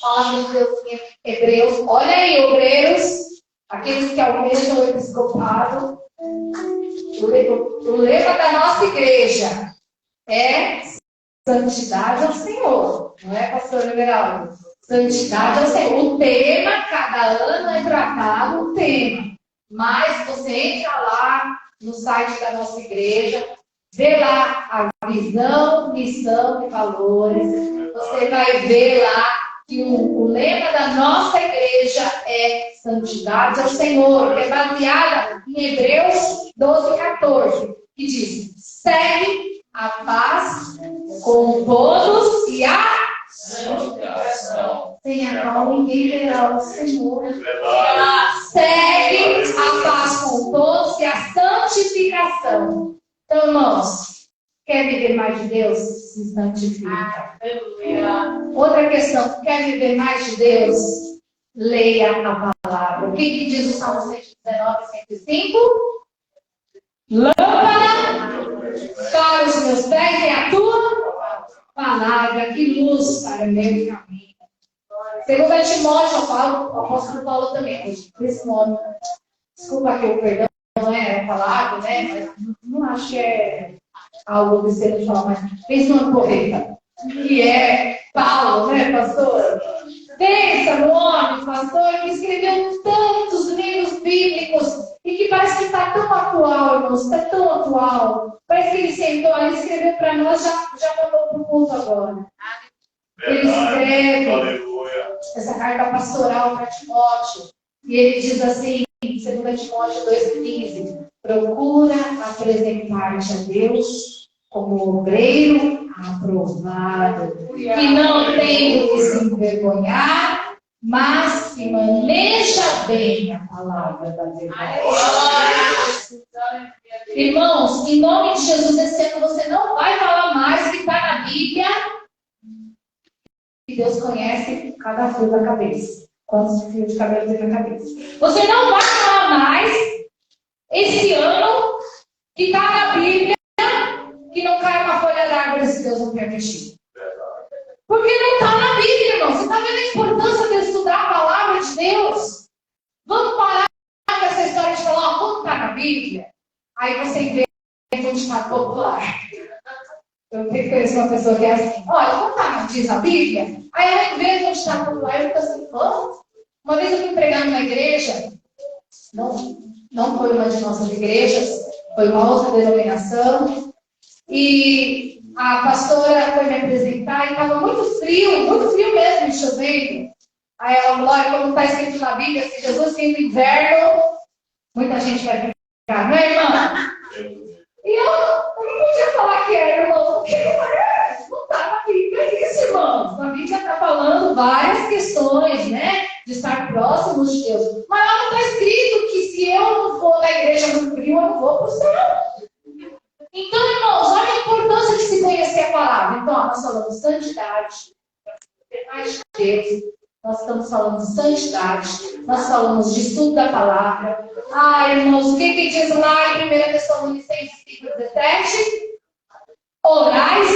Palavra de Deus em Hebreus. Olha aí, obreiros, aqueles que almejam o episcopado. O lema da nossa igreja é santidade ao Senhor. Não é, pastor Everaldo? Santidade ao Senhor. O tema, cada ano é tratado um tema. Mas você entra lá no site da nossa igreja, vê lá a visão, missão e valores. Você vai ver lá que o lema da nossa igreja é santidade ao Senhor, que é baseada em Hebreus 12:14, que diz: segue a paz com todos e a santificação. Sem a qual ninguém verá o Senhor. Segue a paz com todos e a santificação. Então, irmãos, quer viver mais de Deus? Se santifica. Outra questão, quer viver mais de Deus? Leia a palavra. O que diz o Salmo 119, 105? Lâmpada para os meus pés e a tua palavra, que luz para o meu caminho. Segundo Timóteo, o apóstolo Paulo também, esse nome, desculpa que o perdão não é falado, né? Mas não acho que é algo que você não fala, mas pensa numa correta, que é Paulo, né, pastor? Pensa no homem, pastor, que escreveu tantos livros bíblicos e que parece que está tão atual, irmãos, está tão atual. Parece que ele sentou ali, escreveu para nós, já mandou para o culto agora. Ele escreve essa carta pastoral para Timóteo, e ele diz assim, em 2 Timóteo 2,15, procura apresentar-te a Deus como obreiro aprovado, que não tem do que se envergonhar, mas que maneja bem a palavra da verdade. Irmãos, em nome de Jesus, esse ano você não vai falar mais que está na Bíblia, que Deus conhece cada fio da cabeça. Quantos fios de cabelo tem na cabeça? Você não vai falar mais esse ano que está na Bíblia que não cai uma folha d'árvore se Deus não permitir. Porque não está na Bíblia, irmão. Você está vendo a importância de estudar a palavra de Deus? Vamos parar com essa história de falar, quando está na Bíblia? Aí você inventa um ditado popular. Eu conheço uma pessoa que é assim, olha, quando tá, diz a Bíblia, aí ela inventa um ditado popular e fica assim, uma vez eu fui pregar numa igreja, não foi uma de nossas igrejas, foi uma outra denominação, e a pastora foi me apresentar e estava muito frio mesmo, chovendo. Aí ela falou, olha, como está escrito na Bíblia, se Jesus vir no inverno, muita gente vai ficar, não é, irmã? E eu não podia falar que era, irmão, porque não está na Bíblia isso, irmãos. A Bíblia está falando várias questões, né? De estar próximos de Deus. Mas lá não está escrito que se eu não for na igreja no frio, eu não vou para o céu. Então, irmãos, olha a importância de se conhecer a palavra. Então, nós falamos santidade, mais de Deus. Nós estamos falando de santidade, nós falamos de estudo da palavra. Irmãos, o que diz lá em 1 Tessalonicenses 5:17? Orai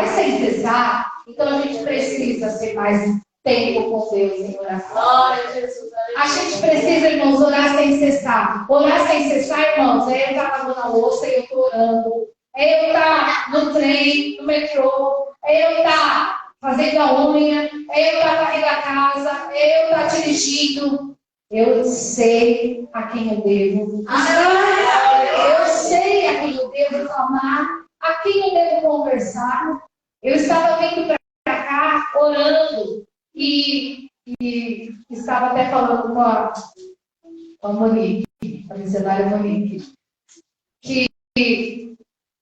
sem cessar. Então a gente precisa ser mais tempo com Deus em oração. A gente precisa, irmãos, orar sem cessar. Orar sem cessar, irmãos, é eu estar lavando a louça e eu estou orando. É eu estar no trem, no metrô. É eu estar fazendo a unha, é eu estar varrendo a casa, é eu estar dirigindo. Eu sei a quem eu devo buscar, eu sei a quem eu devo clamar, a quem eu devo conversar. Eu estava vindo para cá orando e estava até falando com a Monique, a missionária Monique, que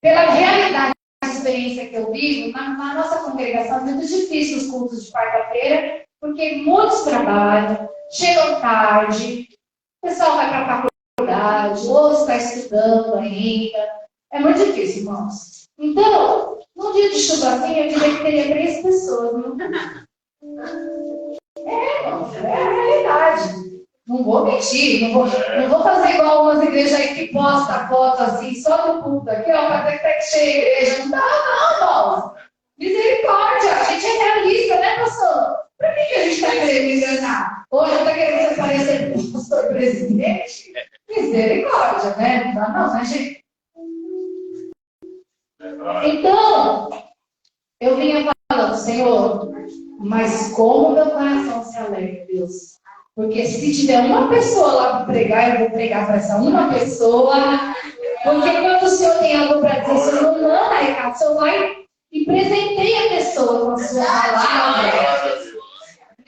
pela realidade da experiência que eu vivo, na nossa congregação é muito difícil os cultos de quarta-feira, porque muitos trabalham, chegam tarde, o pessoal vai para a faculdade, ou está estudando ainda. É muito difícil, irmãos. Então, num dia de chuva assim, eu diria que teria 3 pessoas. Irmãos, é a realidade. Não vou mentir, não vou fazer igual umas igrejas aí que posta foto assim, só do culto aqui, ó, para até que cheia a igreja. Não, irmãos. Misericórdia, a gente é realista, né, pastor? Por que a gente está querendo enganar? Hoje está querendo parecer pastor presidente? Misericórdia, né? Não, né, gente? Então, eu vinha falando, Senhor, mas como meu coração se alegra, Deus. Porque se tiver uma pessoa lá para pregar, eu vou pregar para essa uma pessoa. Porque quando o Senhor tem algo para dizer, o Senhor não manda recado, o Senhor vai e presenteia a pessoa com a sua palavra.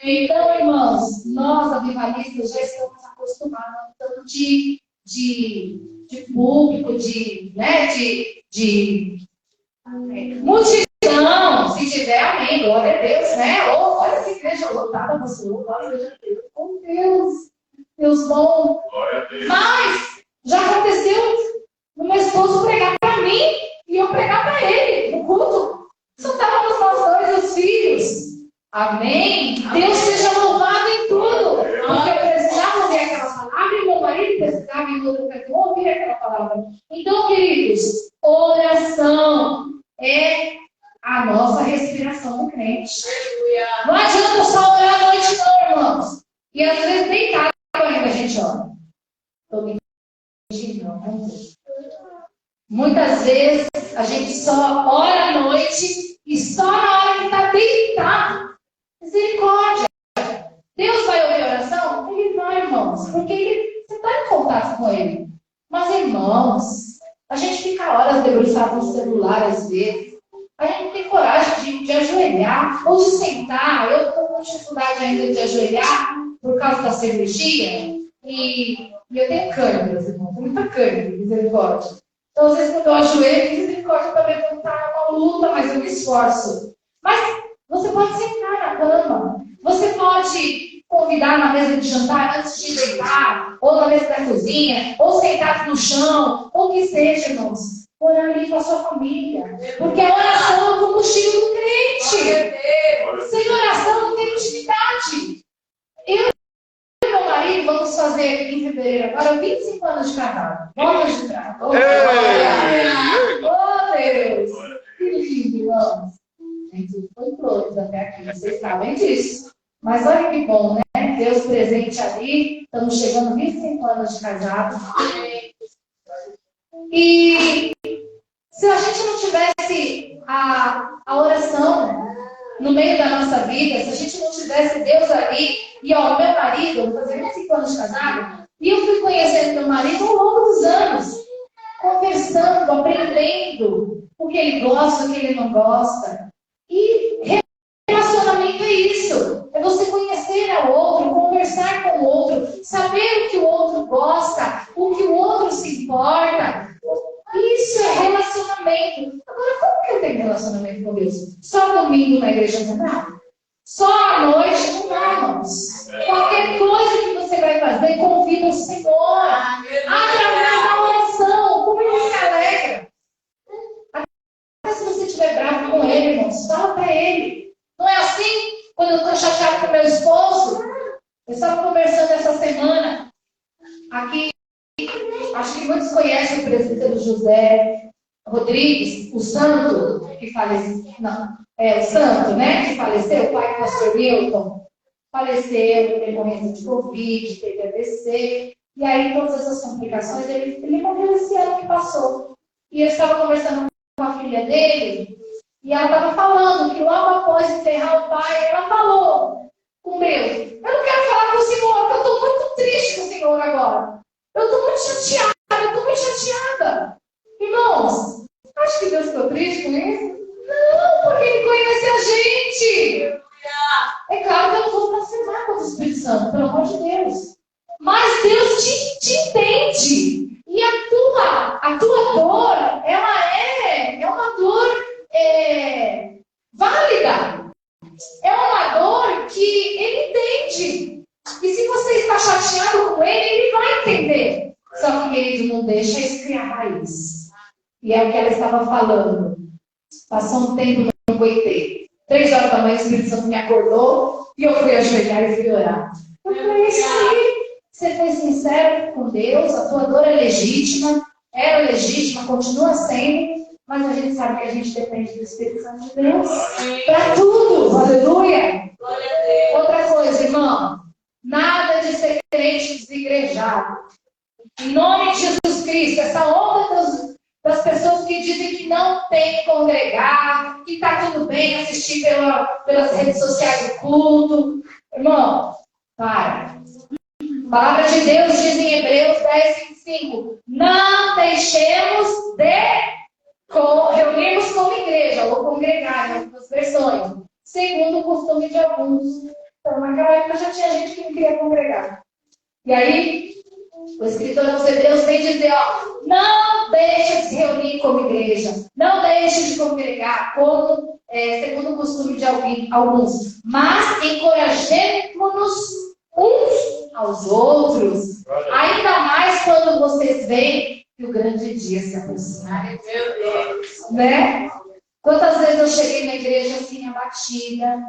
Então, irmãos, nós, avivalistas, já estamos acostumados a um tanto de público, de multidão. Se tiver, amém, glória a Deus, né? Oh, olha essa igreja lotada, pastor, glória a Deus. Oh, Deus bom. Mas já aconteceu o meu esposo pregar para mim e eu pregar para ele no culto. Só estávamos nós 2 os filhos. Amém? Deus seja louvado em tudo. Porque eu precisava ouvir aquela palavra e meu marido precisava ouvir aquela palavra. Então, queridos, oração é a nossa respiração do crente. Não adianta só orar à noite, não, irmãos. E às vezes deitado ainda a gente ora. Estou mentindo, não. Muitas vezes a gente só ora à noite e só na hora que está deitado. Misericórdia. Deus vai ouvir a oração? Ele vai, irmãos, porque você está em contato com Ele. Mas, irmãos, a gente fica horas debruçado no celular às vezes. A gente não tem coragem de ajoelhar ou de sentar. Eu estou com dificuldade ainda de ajoelhar por causa da cirurgia. E eu tenho câimbras, irmão. Tenho muita câimbra, misericórdia. Então, às vezes, quando eu ajoelho, misericórdia para levantar é uma luta, mas eu me esforço. Mas você pode sentar na cama. Você pode convidar na mesa de jantar antes de deitar, ou na mesa da cozinha, ou sentado no chão, ou o que seja, irmãos. Orar ali com a sua família. Porque a oração é o combustível do crente. Sem oração não tem intimidade. Eu e meu marido vamos fazer em fevereiro agora 25 anos de casado. Vamos de trás. Oh, Deus! Que lindo, irmãos. Jesus foi todos até aqui, vocês sabem disso. Mas olha que bom, né? Deus presente ali. Estamos chegando a 25 anos de casado. E se a gente não tivesse a oração no meio da nossa vida, se a gente não tivesse Deus ali, e ó, meu marido, eu vou fazer 25 anos de casado, e eu fui conhecendo meu marido ao longo dos anos, conversando, aprendendo o que ele gosta, o que ele não gosta. E relacionamento é isso. É você conhecer ao outro, conversar com o outro, saber o que o outro gosta, o que o outro se importa. Isso é relacionamento. Agora, como que eu tenho relacionamento com Deus? Só domingo na igreja central? Só à noite? Não dá, irmãos. Qualquer coisa que você vai fazer, convida o Senhor. Através da oração. Como ele se alegra. Até se você estiver bravo com ele, irmãos, fala para ele. Não é assim? Quando eu estou chateado com meu esposo, eu estava conversando essa semana aqui. Acho que muitos conhecem o presbítero José Rodrigues, o santo que faleceu. Não, o santo, né? Que faleceu, o pai do pastor Milton. Faleceu em decorrência de Covid, teve AVC. E aí, todas essas complicações, ele morreu esse ano que passou. E eu estava conversando com a filha dele, e ela estava falando que logo após enterrar o pai, ela falou: o meu, eu não quero falar com o senhor, porque eu estou muito triste com o Senhor agora. Eu estou muito chateada. Irmãos, acho que Deus ficou triste com isso? Não, porque Ele conhece a gente. É claro que eu não vou blasfemar contra o Espírito Santo, pelo amor de Deus. Mas Deus te entende. E a tua dor, ela é uma dor válida. É uma dor que Ele entende. E se você está chateado com Ele vai entender. Só que, querido, não deixa isso criar raiz. E é o que ela estava falando. Passou um tempo, não aguentei. 3 horas da manhã, o Espírito Santo me acordou e eu fui ajoelhar e fui orar. Eu falei, é isso aí. Você foi sincero com Deus, a tua dor é legítima, era legítima, continua sendo, mas a gente sabe que a gente depende do Espírito Santo de Deus para tudo. Aleluia! Outra coisa, irmão, nada de ser crente desigrejado. Em nome de Jesus Cristo, essa onda das pessoas que dizem que não tem que congregar, que está tudo bem assistir pelas redes sociais do culto. Irmão, para. A palavra de Deus diz em Hebreus 10:25, não deixemos de reunirmos como igreja, ou congregar, em algumas versões, segundo o costume de alguns. Então, naquela época já tinha gente que não queria congregar. E aí, o escritor aos Hebreus vem dizer, não deixe de se reunir como igreja, não deixe de congregar como, segundo o costume de alguns, mas encorajemos-nos uns aos outros, ainda mais quando vocês veem que o grande dia se aproxima. Né? Quantas vezes eu cheguei na igreja assim, abatida.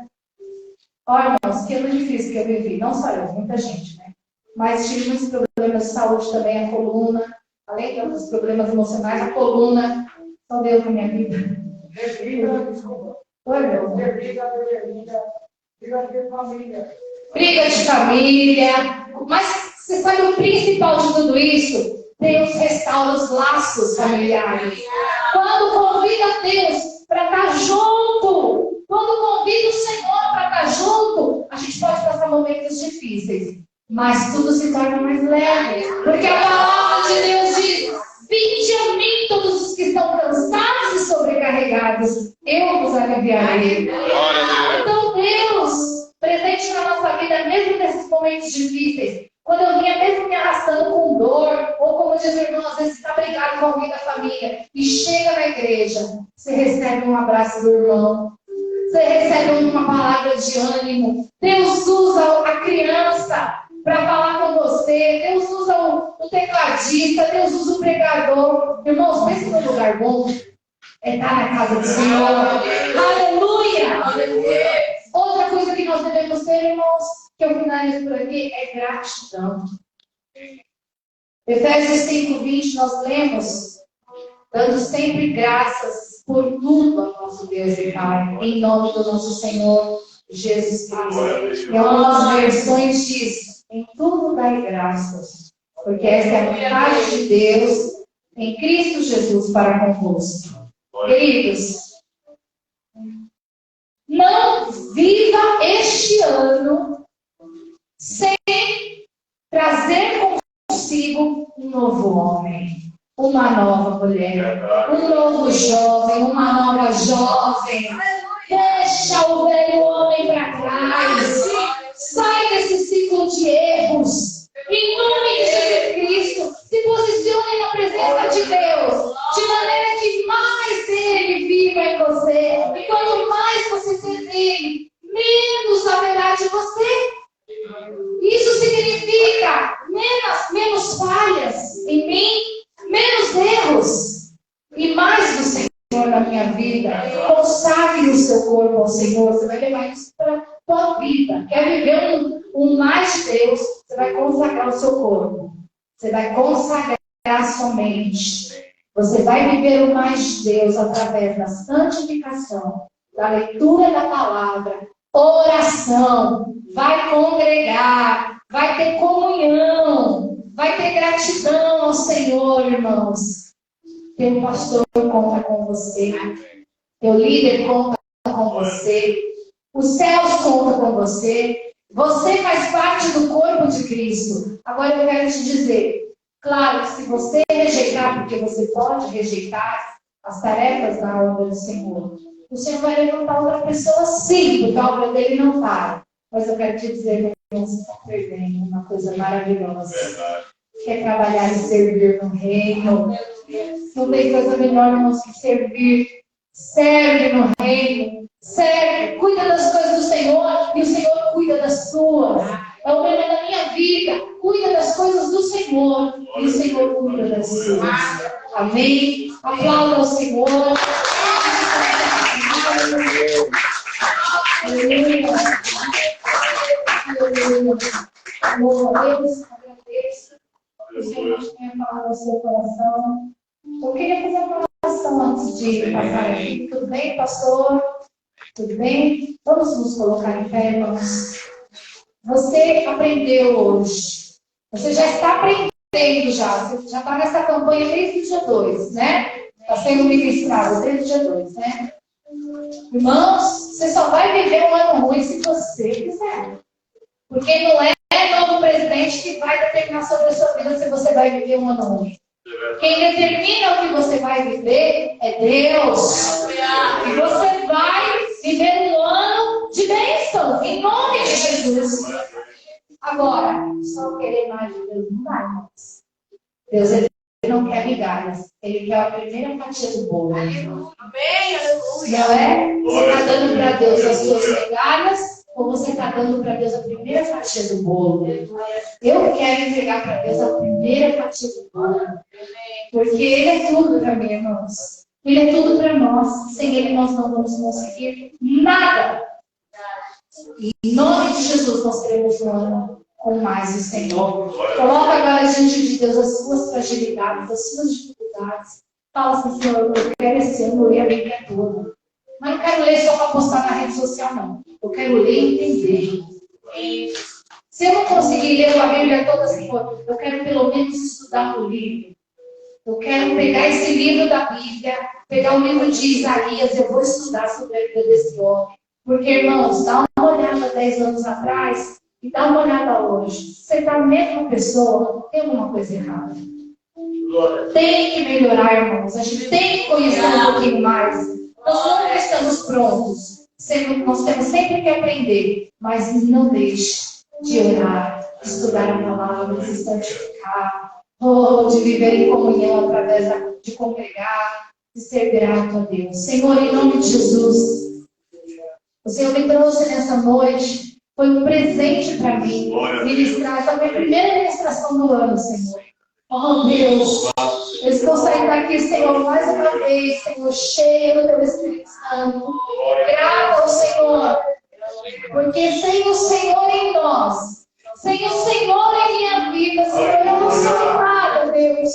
Olha, irmãos, que ano difícil que eu vivi, não só eu, muita gente, né? Mas tive muitos problemas de saúde também, a coluna, além dos problemas emocionais, a coluna, só Deus na minha vida. Oi, meu briga de família. Mas você sabe o principal de tudo isso? Deus restaura os laços familiares. Quando convida Deus para estar junto, quando convida o Senhor para estar junto, a gente pode passar momentos difíceis, mas tudo se torna mais leve. Porque a palavra de Deus diz, vinde a mim todos os que estão cansados e sobrecarregados, eu vos aliviarei. Então Deus, presente na nossa vida, mesmo nesses momentos difíceis, quando eu vinha mesmo me arrastando com dor, ou como diz o irmão, às vezes está brigado com alguém da família, e chega na igreja, você recebe um abraço do irmão, você recebe uma palavra de ânimo, Deus usa a criança para falar com você, Deus usa o tecladista, Deus usa o pregador. Irmãos, pense num lugar bom, é estar na casa do Senhor. Aleluia! Outra coisa que nós devemos ter, irmãos, que eu finalizo por aqui, é gratidão. Efésios 5:20, nós lemos, dando sempre graças por tudo ao nosso Deus e Pai, em nome do nosso Senhor Jesus Cristo. E algumas versões diz, em tudo dai graças, porque esta é a vontade de Deus em Cristo Jesus para convosco. Queridos, não viva este ano sem trazer consigo um novo homem, uma nova mulher, um novo jovem, uma nova jovem. Deixa o velho homem para trás. Sai desse ciclo de erros. Em nome de Jesus Cristo, se posicione na presença de Deus, de maneira que mais Ele viva em você. E quanto mais você ser dele, menos haverá de você. Isso significa menos falhas em mim, menos erros e mais do Senhor na minha vida. Consagre o seu corpo ao Senhor. Você vai levar isso para a tua vida. Quer viver um mais de Deus? Você vai consagrar o seu corpo. Você vai consagrar a sua mente. Você vai viver o mais de Deus através da santificação, da leitura da palavra, oração, vai congregar, vai ter comunhão, vai ter gratidão ao Senhor, irmãos. Teu pastor conta com você, teu líder conta com você, os céus contam com você, Você faz parte do corpo de Cristo. Agora eu quero te dizer, claro que se você rejeitar, porque você pode rejeitar as tarefas da obra do Senhor, o Senhor vai levantar outra pessoa sim, porque a obra dele não para. Mas eu quero te dizer que você está perdendo uma coisa maravilhosa. Que é trabalhar e servir no reino. Não tem coisa melhor, irmãos, que servir. Serve no reino. Serve, cuida das coisas do Senhor e o Senhor cuida das suas. É o lema da minha vida. Cuida das coisas do Senhor e o Senhor cuida das suas. Amém? Aplauda o Senhor. Aleluia. Aleluia. Louvo a Deus, agradeço. O Senhor tenha falado ao seu coração. Eu queria fazer uma oração antes de passar aqui. Tudo bem, pastor? Tudo bem? Vamos nos colocar em pé, irmãos. Você aprendeu hoje. Você já está aprendendo já. Você já está nessa campanha desde o dia 2, né? Está sendo ministrado desde o dia 2, né? Irmãos, você só vai viver um ano ruim se você quiser. Porque não é novo presidente que vai determinar sobre a sua vida se você vai viver um ano ruim. Quem determina o que você vai viver é Deus. E você vai viver um ano de bênção, em nome de Jesus. Agora, só querer mais de Deus não dá, irmãos. Deus, ele não quer migalhas. Ele quer a primeira fatia do bolo. Não é? Você está dando para Deus as suas migalhas ou você está dando para Deus a primeira fatia do bolo? Eu quero entregar para Deus a primeira fatia do bolo. Porque Ele é tudo para mim, irmãos. Ele é tudo para nós. Sem Ele nós não vamos conseguir nada. E em nome de Jesus nós teremos um ano com mais o Senhor. Coloca agora diante de Deus as suas fragilidades, as suas dificuldades. Fala assim, Senhor, eu quero esse ano ler a Bíblia toda. Mas não quero ler só para postar na rede social, não. Eu quero ler e entender. Se eu não conseguir ler a Bíblia toda, Senhor, eu quero pelo menos estudar o livro. Eu quero pegar esse livro da Bíblia, pegar o livro de Isaías, eu vou estudar sobre a vida desse homem. Porque, irmãos, dá uma olhada 10 anos atrás e dá uma olhada hoje. Você está a mesma pessoa, tem alguma coisa errada. Tem que melhorar, irmãos. A gente tem que conhecer um pouquinho mais. Nós nunca estamos prontos. Nós temos sempre que aprender. Mas não deixe de orar, de estudar a palavra, de se santificar, de viver em comunhão através de congregar, de ser grato a Deus. Senhor, em nome de Jesus, o Senhor me trouxe nessa noite, foi um presente para mim, ministrar essa minha primeira ministração do ano, Senhor. Oh, Deus, eu estou saindo daqui, Senhor, mais uma vez, Senhor, cheio do Teu Espírito Santo. Grata ao Senhor, porque sem o Senhor em nós, sem o Senhor em minha vida, Senhor, eu não sou nada, Deus.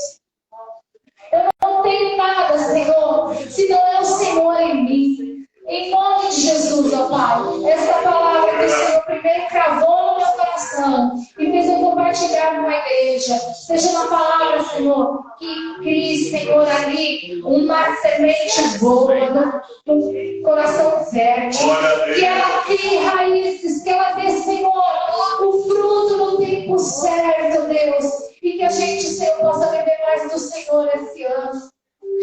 Eu não tenho nada, Senhor, se não é o Senhor em mim. Em nome de Jesus, ó Pai, essa palavra que o Senhor primeiro cravou no meu coração e fez eu compartilhar com a igreja, seja uma palavra, Senhor, que crie, Senhor, ali uma semente boa no coração fértil, que ela crie raízes, que ela dê, Senhor, o fruto no tempo certo, Deus, e que a gente, Senhor, possa beber mais do Senhor esse ano.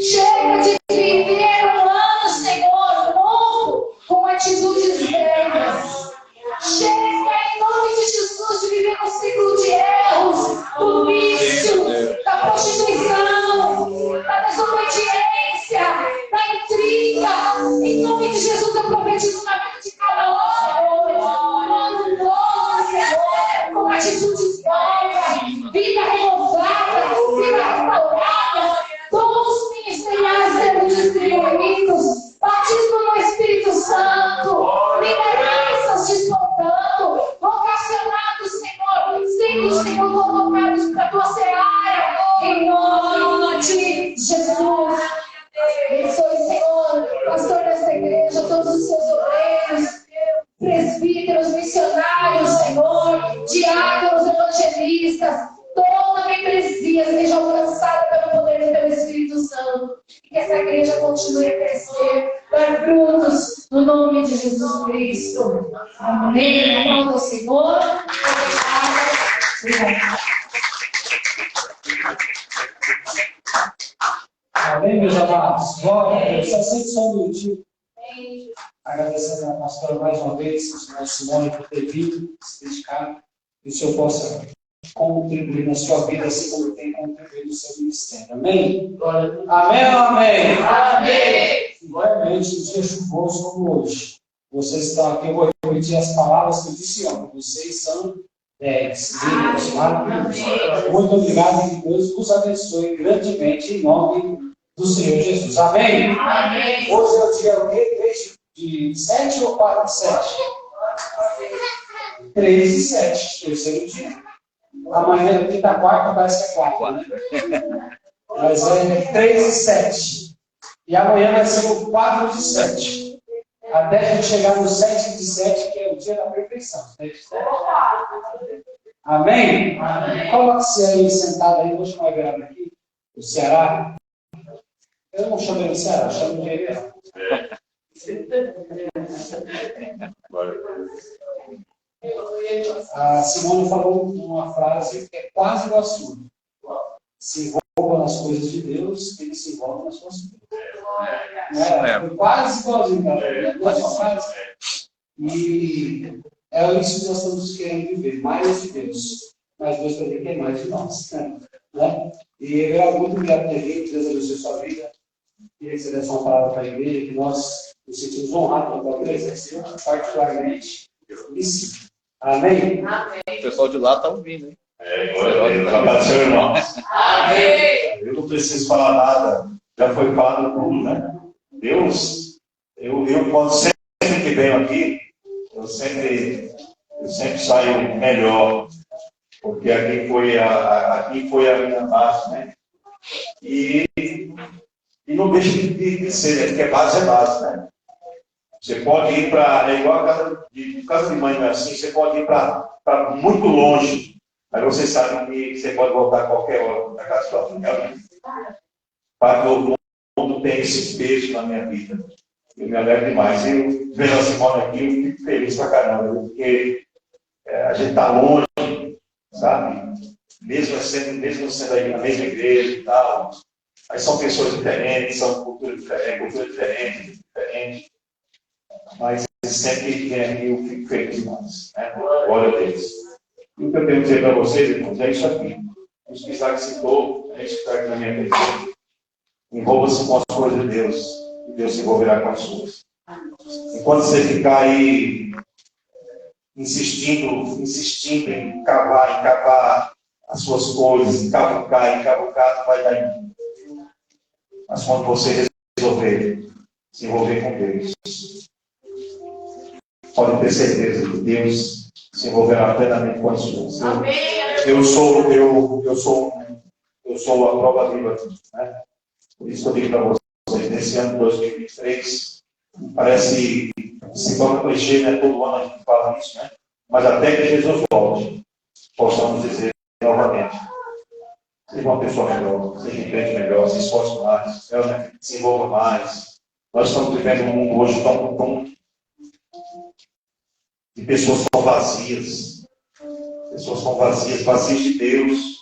Chega de viver um ano, Senhor, novo, com atitudes velhas. Chega, em nome de Jesus, de viver um ciclo de erros, do vício, da prostituição, da desobediência, da intriga. Em nome de Jesus, eu profetizo na vida de cada um, Senhor. Um ano novo, Senhor, com atitudes novas, vida renovada, vida restaurada, dons ministeriais sendo distribuídos, batismo no Espírito Santo, lideranças despontando, vocacionados, Senhor, sendo, Senhor, convocados para a tua seara, em nome de Jesus. Abençoe, Senhor, pastor dessa igreja, todos os seus obreiros, presbíteros, missionários, Senhor, diáconos, evangelistas, toda a membresia seja alcançada pelo poder do Teu Espírito Santo. E que essa igreja continue a crescer, dar frutos no nome nome de Jesus Cristo. Amém. Aplauda ao Senhor. Obrigada. Amém, meus amados? Glória a Deus. Só um minutinho. Agradecendo a pastora mais uma vez, a senhora Simone, por ter vindo, se dedicar, que o Senhor possa contribuir na sua vida, assim como tem contribuído no seu ministério. Amém? Amém ou amém? Amém! Igualmente, em dias chuvosos como hoje, vocês estão aqui, eu vou repetir as palavras que eu disse ontem. Vocês são 10. Muito obrigado e que Deus vos abençoe grandemente em nome do Senhor Jesus. Amém? Amém. Hoje é o dia o quê? 3 de 7 ou 4 de 7? 3 de 7, terceiro dia. Amanhã, quinta-quarta, parece que é 4, né? Mas é 3 de 7. E amanhã vai ser o 4 de 7. Até a gente chegar no 7 de 7, que é o dia da perfeição. 7 de 7. Amém? Amém. Coloque-se aí sentado aí, vou chamar a Verada aqui, o Ceará. Eu não chamo ele de Ceará, eu chamo de Verada. A Simone falou uma frase que é quase igual a sua. Se envolva nas coisas de Deus, que ele se envolve nas suas coisas. Foi quase igualzinho, cara. E é isso que nós estamos querendo viver, mais de Deus. Mas Deus também quer mais de nós. Né? E eu era muito obrigado por ter vindo, Deus abençoe a sua vida. Queria que você desse uma palavra para a igreja, que nós nos sentimos honrados pela tua igreja, particularmente. Isso. Amém? Amém. O pessoal de lá está ouvindo, hein? Glória a Deus. Abençoe, irmãos. Amém. Eu não preciso falar nada, já foi falado tudo, né? Deus, eu quando sempre que venho aqui, eu sempre saio melhor, porque aqui foi a minha base, né? E não deixa de ser, né? Porque base é base, né? Você pode ir para, é igual a casa de mãe, não é assim, você pode ir para muito longe, mas você sabe que você pode voltar a qualquer hora para casa da sua família. Para todo mundo tem esse peso na minha vida. Eu me alegro demais. Eu vendo a Simone aqui, eu fico feliz pra caramba, porque a gente está longe, sabe? Mesmo sendo aí na mesma igreja e tal, mas são pessoas diferentes, são culturas diferentes, mas sempre que vem aqui eu fico feliz demais. Né? Glória a Deus. E o que eu tenho que dizer para vocês, irmãos, é isso aqui. Os que Isaac citou, é isso que está aqui na minha mente. Envolva-se com as coisas de Deus, e Deus se envolverá com as suas. Enquanto você ficar aí insistindo em cavar as suas coisas, encavucar, não vai dar em. Mas quando você resolver se envolver com Deus, pode ter certeza que Deus se envolverá plenamente com as suas. Eu sou a prova viva, né? Por isso eu digo para vocês, nesse ano de 2023, parece se torna clichê, né? Todo ano a gente fala isso, né? Mas até que Jesus volte, possamos dizer novamente: seja uma pessoa melhor, seja um crente melhor, se esforce mais, se envolva mais. Nós estamos vivendo um mundo hoje tão de pessoas tão vazias. Pessoas tão vazias de Deus.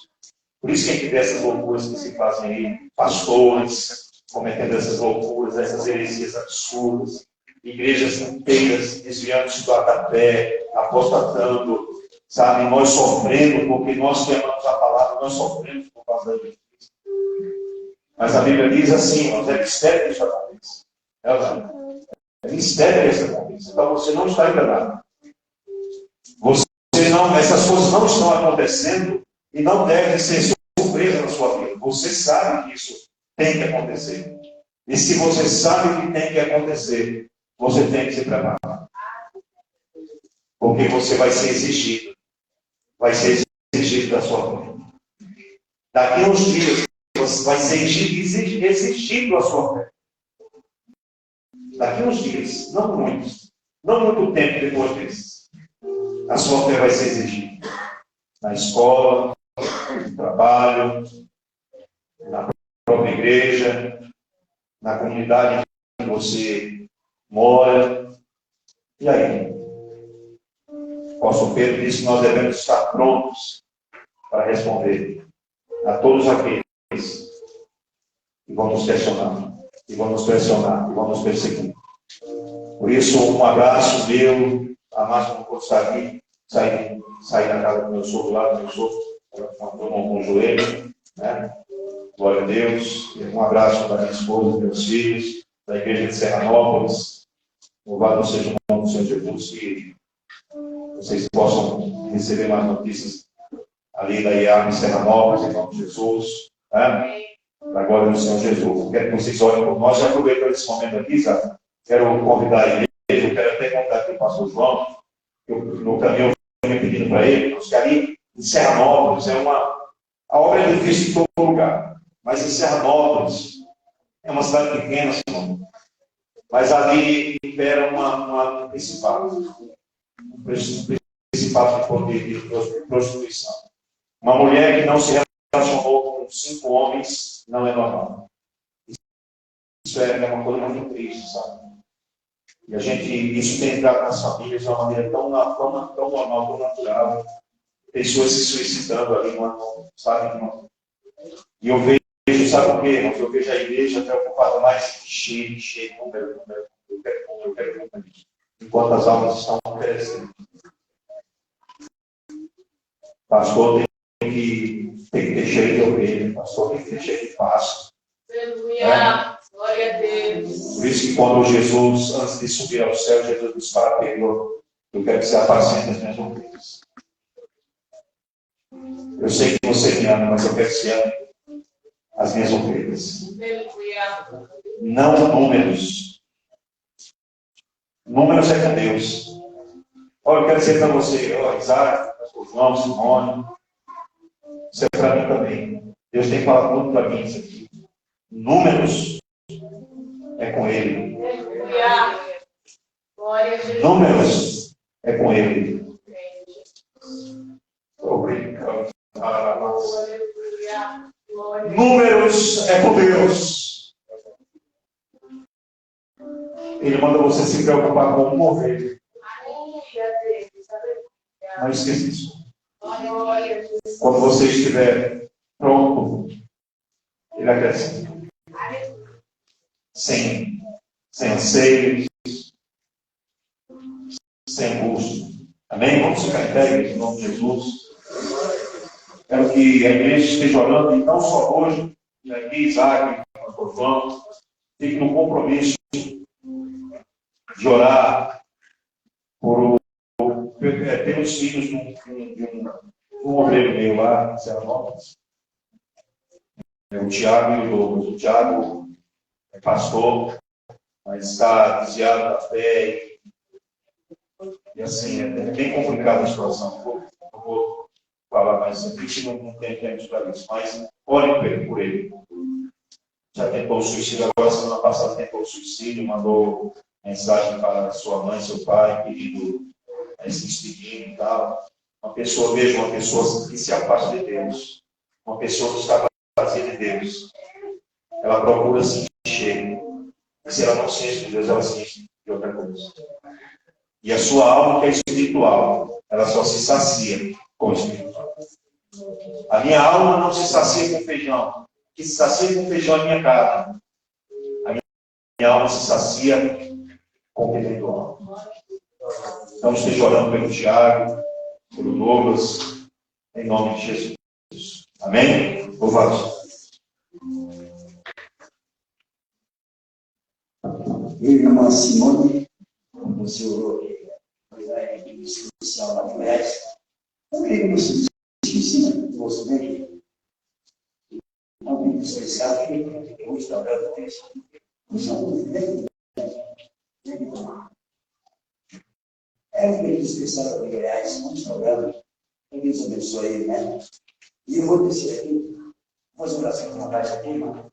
Por isso que a gente vê essas loucuras que se fazem aí, pastores cometendo essas loucuras, essas heresias absurdas, igrejas inteiras desviando-se da fé, apostatando, sabe? Nós sofrendo porque nós que amamos a palavra, nós sofremos por causa da igreja. Mas a Bíblia diz assim, irmãos, é mistério que isso aconteça. É mistério que isso aconteça. Então você não está enganado. Essas coisas não estão acontecendo e não devem ser surpresa na sua vida. Você sabe que isso tem que acontecer. E se você sabe que tem que acontecer, você tem que se preparar. Porque você vai ser exigido. Vai ser exigido da sua vida. Daqui a uns dias, você vai ser exigido a sua fé. Daqui a uns dias, não muitos. Não muito tempo depois disso. A sua fé vai ser exigida. Na escola, no trabalho, na própria igreja, na comunidade em que você mora. E aí? O apóstolo Pedro disse que nós devemos estar prontos para responder a todos aqueles que vão nos questionar, que vão nos pressionar, que vão nos perseguir. Por isso, um abraço meu, a Márcia não pôde estar aqui, sair da casa do meu sogro, lá do meu sogro, com o joelho, né? Glória a Deus. Um abraço para minha esposa, meus filhos, da igreja de Serranópolis. Louvado seja o nome do Senhor Jesus, que vocês possam receber mais notícias ali da IAM em Serranópolis, em nome de Jesus, né? Da glória do Senhor Jesus. Quero que vocês olhem por nós. Já aproveitando esse momento aqui, sabe? Quero convidar a igreja, eu quero até convidar aqui o pastor João, no caminho eu venho pedindo para ele, porque ali em Serranópolis a obra é difícil em todo lugar, mas em Serranópolis é uma cidade pequena, senhor, mas ali impera um principado de prostituição. Uma mulher que não se relacionou com 5 homens não é normal. Isso é uma coisa muito triste, sabe? E isso tem entrado nas famílias de uma maneira tão normal, tão natural. Pessoas se suicidando ali, sabe? E eu vejo, sabe o quê, irmãos? Eu vejo a igreja preocupada mais cheio, número. Eu quero número. Enquanto as almas estão crescendo. Pastor tem que ter cheio de ovelha, pastor tem que ter cheio de pasto. Aleluia! Glória a Deus! Por isso que quando Jesus, antes de subir ao céu, Jesus disse para Pedro: eu quero que você apacente as minhas ovelhas. Eu sei que você me ama, mas eu quero que você ame as minhas ovelhas. Aleluia! Não números. Números é com Deus. Olha, eu quero dizer para você, Isaac, João, Simone, isso é para mim também. Deus tem falado muito para mim isso aqui. Números é com Ele. Aleluia! Glória a Jesus! Números é com Ele. Estou brincando. Aleluia! Números é com Deus. Ele manda você se preocupar com uma ovelha. Não esqueça disso. Quando você estiver pronto, Ele acrescenta. Sem anseios, sem angústia. Amém? Vamos ficar em pé, em nome de Jesus. Quero que a igreja esteja orando, e não só hoje, aqui, Isaac, pastor João, fique no compromisso de orar pelos filhos de um obreiro meu lá em Serranópolis. O Tiago e o Douglas. O Tiago é pastor, mas está desviado da fé. E assim, é bem complicada a situação. Não vou falar mais aqui, que não tem tempo para isso. Mas olhem por ele. Já tentou o suicídio, agora semana passada tentou o suicídio, mandou mensagem para sua mãe, seu pai, pedindo, se despedindo e tal. Veja uma pessoa que se afasta de Deus. Uma pessoa que está vazia de Deus. Ela procura se encher. E se ela não se enche de Deus, ela se enche de outra coisa. E a sua alma, que é espiritual, ela só se sacia com o espiritual. A minha alma não se sacia com feijão. O que se sacia com feijão é a minha carne. A minha alma se sacia com o espiritual. Então, esteja orando pelo Tiago, pelo Douglas, em nome de Jesus. Amém? Louvado. Eu e a irmã Simone, como você orou em especial na conversa, eu creio que você ensina de você mesmo. Não tem especial que eu estou dando texto. É um período especial para Goiás, não está orando. Que Deus abençoe ele, né? E eu vou descer aqui. Vou orar com uma baixa aqui, irmão.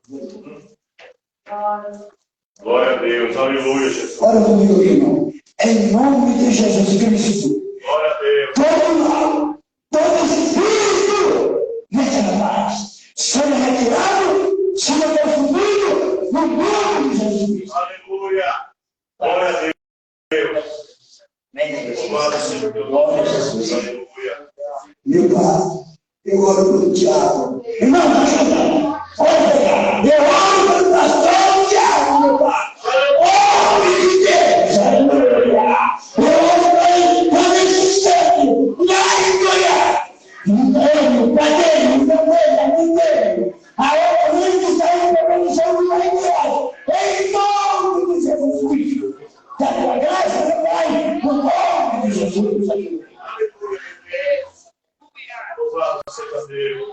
Glória a Deus, aleluia, Jesus. Ora comigo aqui, irmão. Em nome de Jesus Cristo. Glória a Deus. Todo mal, todo espírito, nessa paz, seja retirado, seja confundido, no nome de Jesus. Aleluia. Glória a Deus. Louvado seja o teu nome, Jesus. Aleluia. Meu Pai, eu oro pelo diabo. Irmão, olha, eu oro pelo pastor Tiago, meu Pai. Homem de Deus, aleluia. Eu oro para esse sangue, aleluia. Não, cadê? Não, a outra que saiu da comissão do Aleluia. Em nome de Jesus Cristo. Que a tua graça, meu Pai, no nome de Jesus. Louvado seja Deus.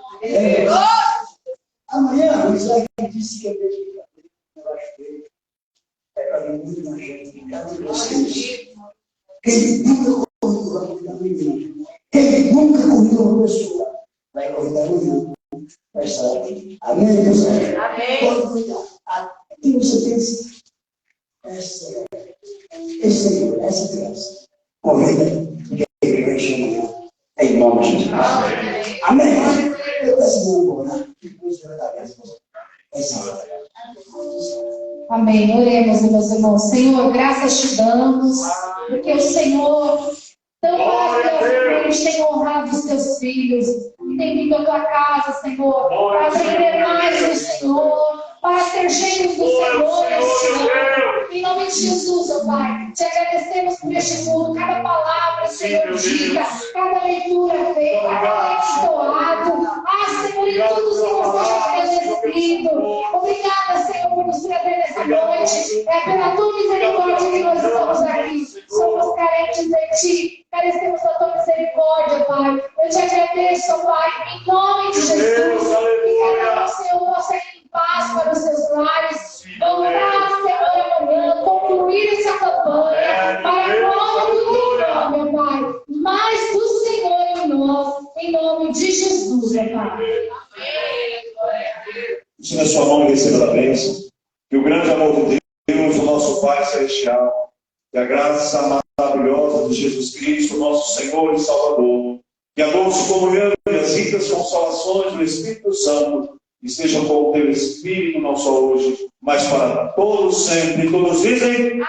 Amanhã, o Israel disse que eu vejo para mim muito mais gente. Cada um de vocês. Ele nunca correu a corrida amanhã. Ele nunca correu uma pessoa. Vai correr amanhã. Vai estar aqui. Amém, meus irmãos? Amém. Pode cuidar. Tenho certeza. Essa criança. Corrida. Que ele vai chamar. Em nome de Jesus. Amém. Eu peço meu amor. Depois de dar a resposta. Amém. Oremos, meus irmãos. Senhor, graças te damos, porque o Senhor tão maravilhosamente tem honrado os teus filhos e tem vindo à tua casa, Senhor, para aprender mais do Senhor, para ser cheios do Senhor neste ano. Em nome de Jesus, ó Pai, te agradecemos por este culto, cada palavra, Senhor, dita, cada leitura feita, cada leite doado. Senhor, em tudo, Senhor, seja agradecido. Obrigada, Senhor, por nos trazer nessa noite. É pela tua misericórdia que nós estamos aqui. Somos carentes de ti, carecemos da tua misericórdia, Pai. Eu te agradeço, Pai, em nome de Jesus. Que cada um, Senhor, possa ir em paz para os seus lares. Voltar, Senhor, amanhã, concluir essa campanha para a glória do teu nome, meu Pai. Mais do Senhor em nós, em nome de Jesus, meu Pai. Isso na sua mão e receba a bênção. Que o grande amor de Deus, o nosso Pai Celestial, e a graça maravilhosa de Jesus Cristo, nosso Senhor e Salvador, que a doce comunhão e as ricas consolações do Espírito Santo estejam com o teu Espírito, não só hoje, mas para todos sempre. Todos dizem.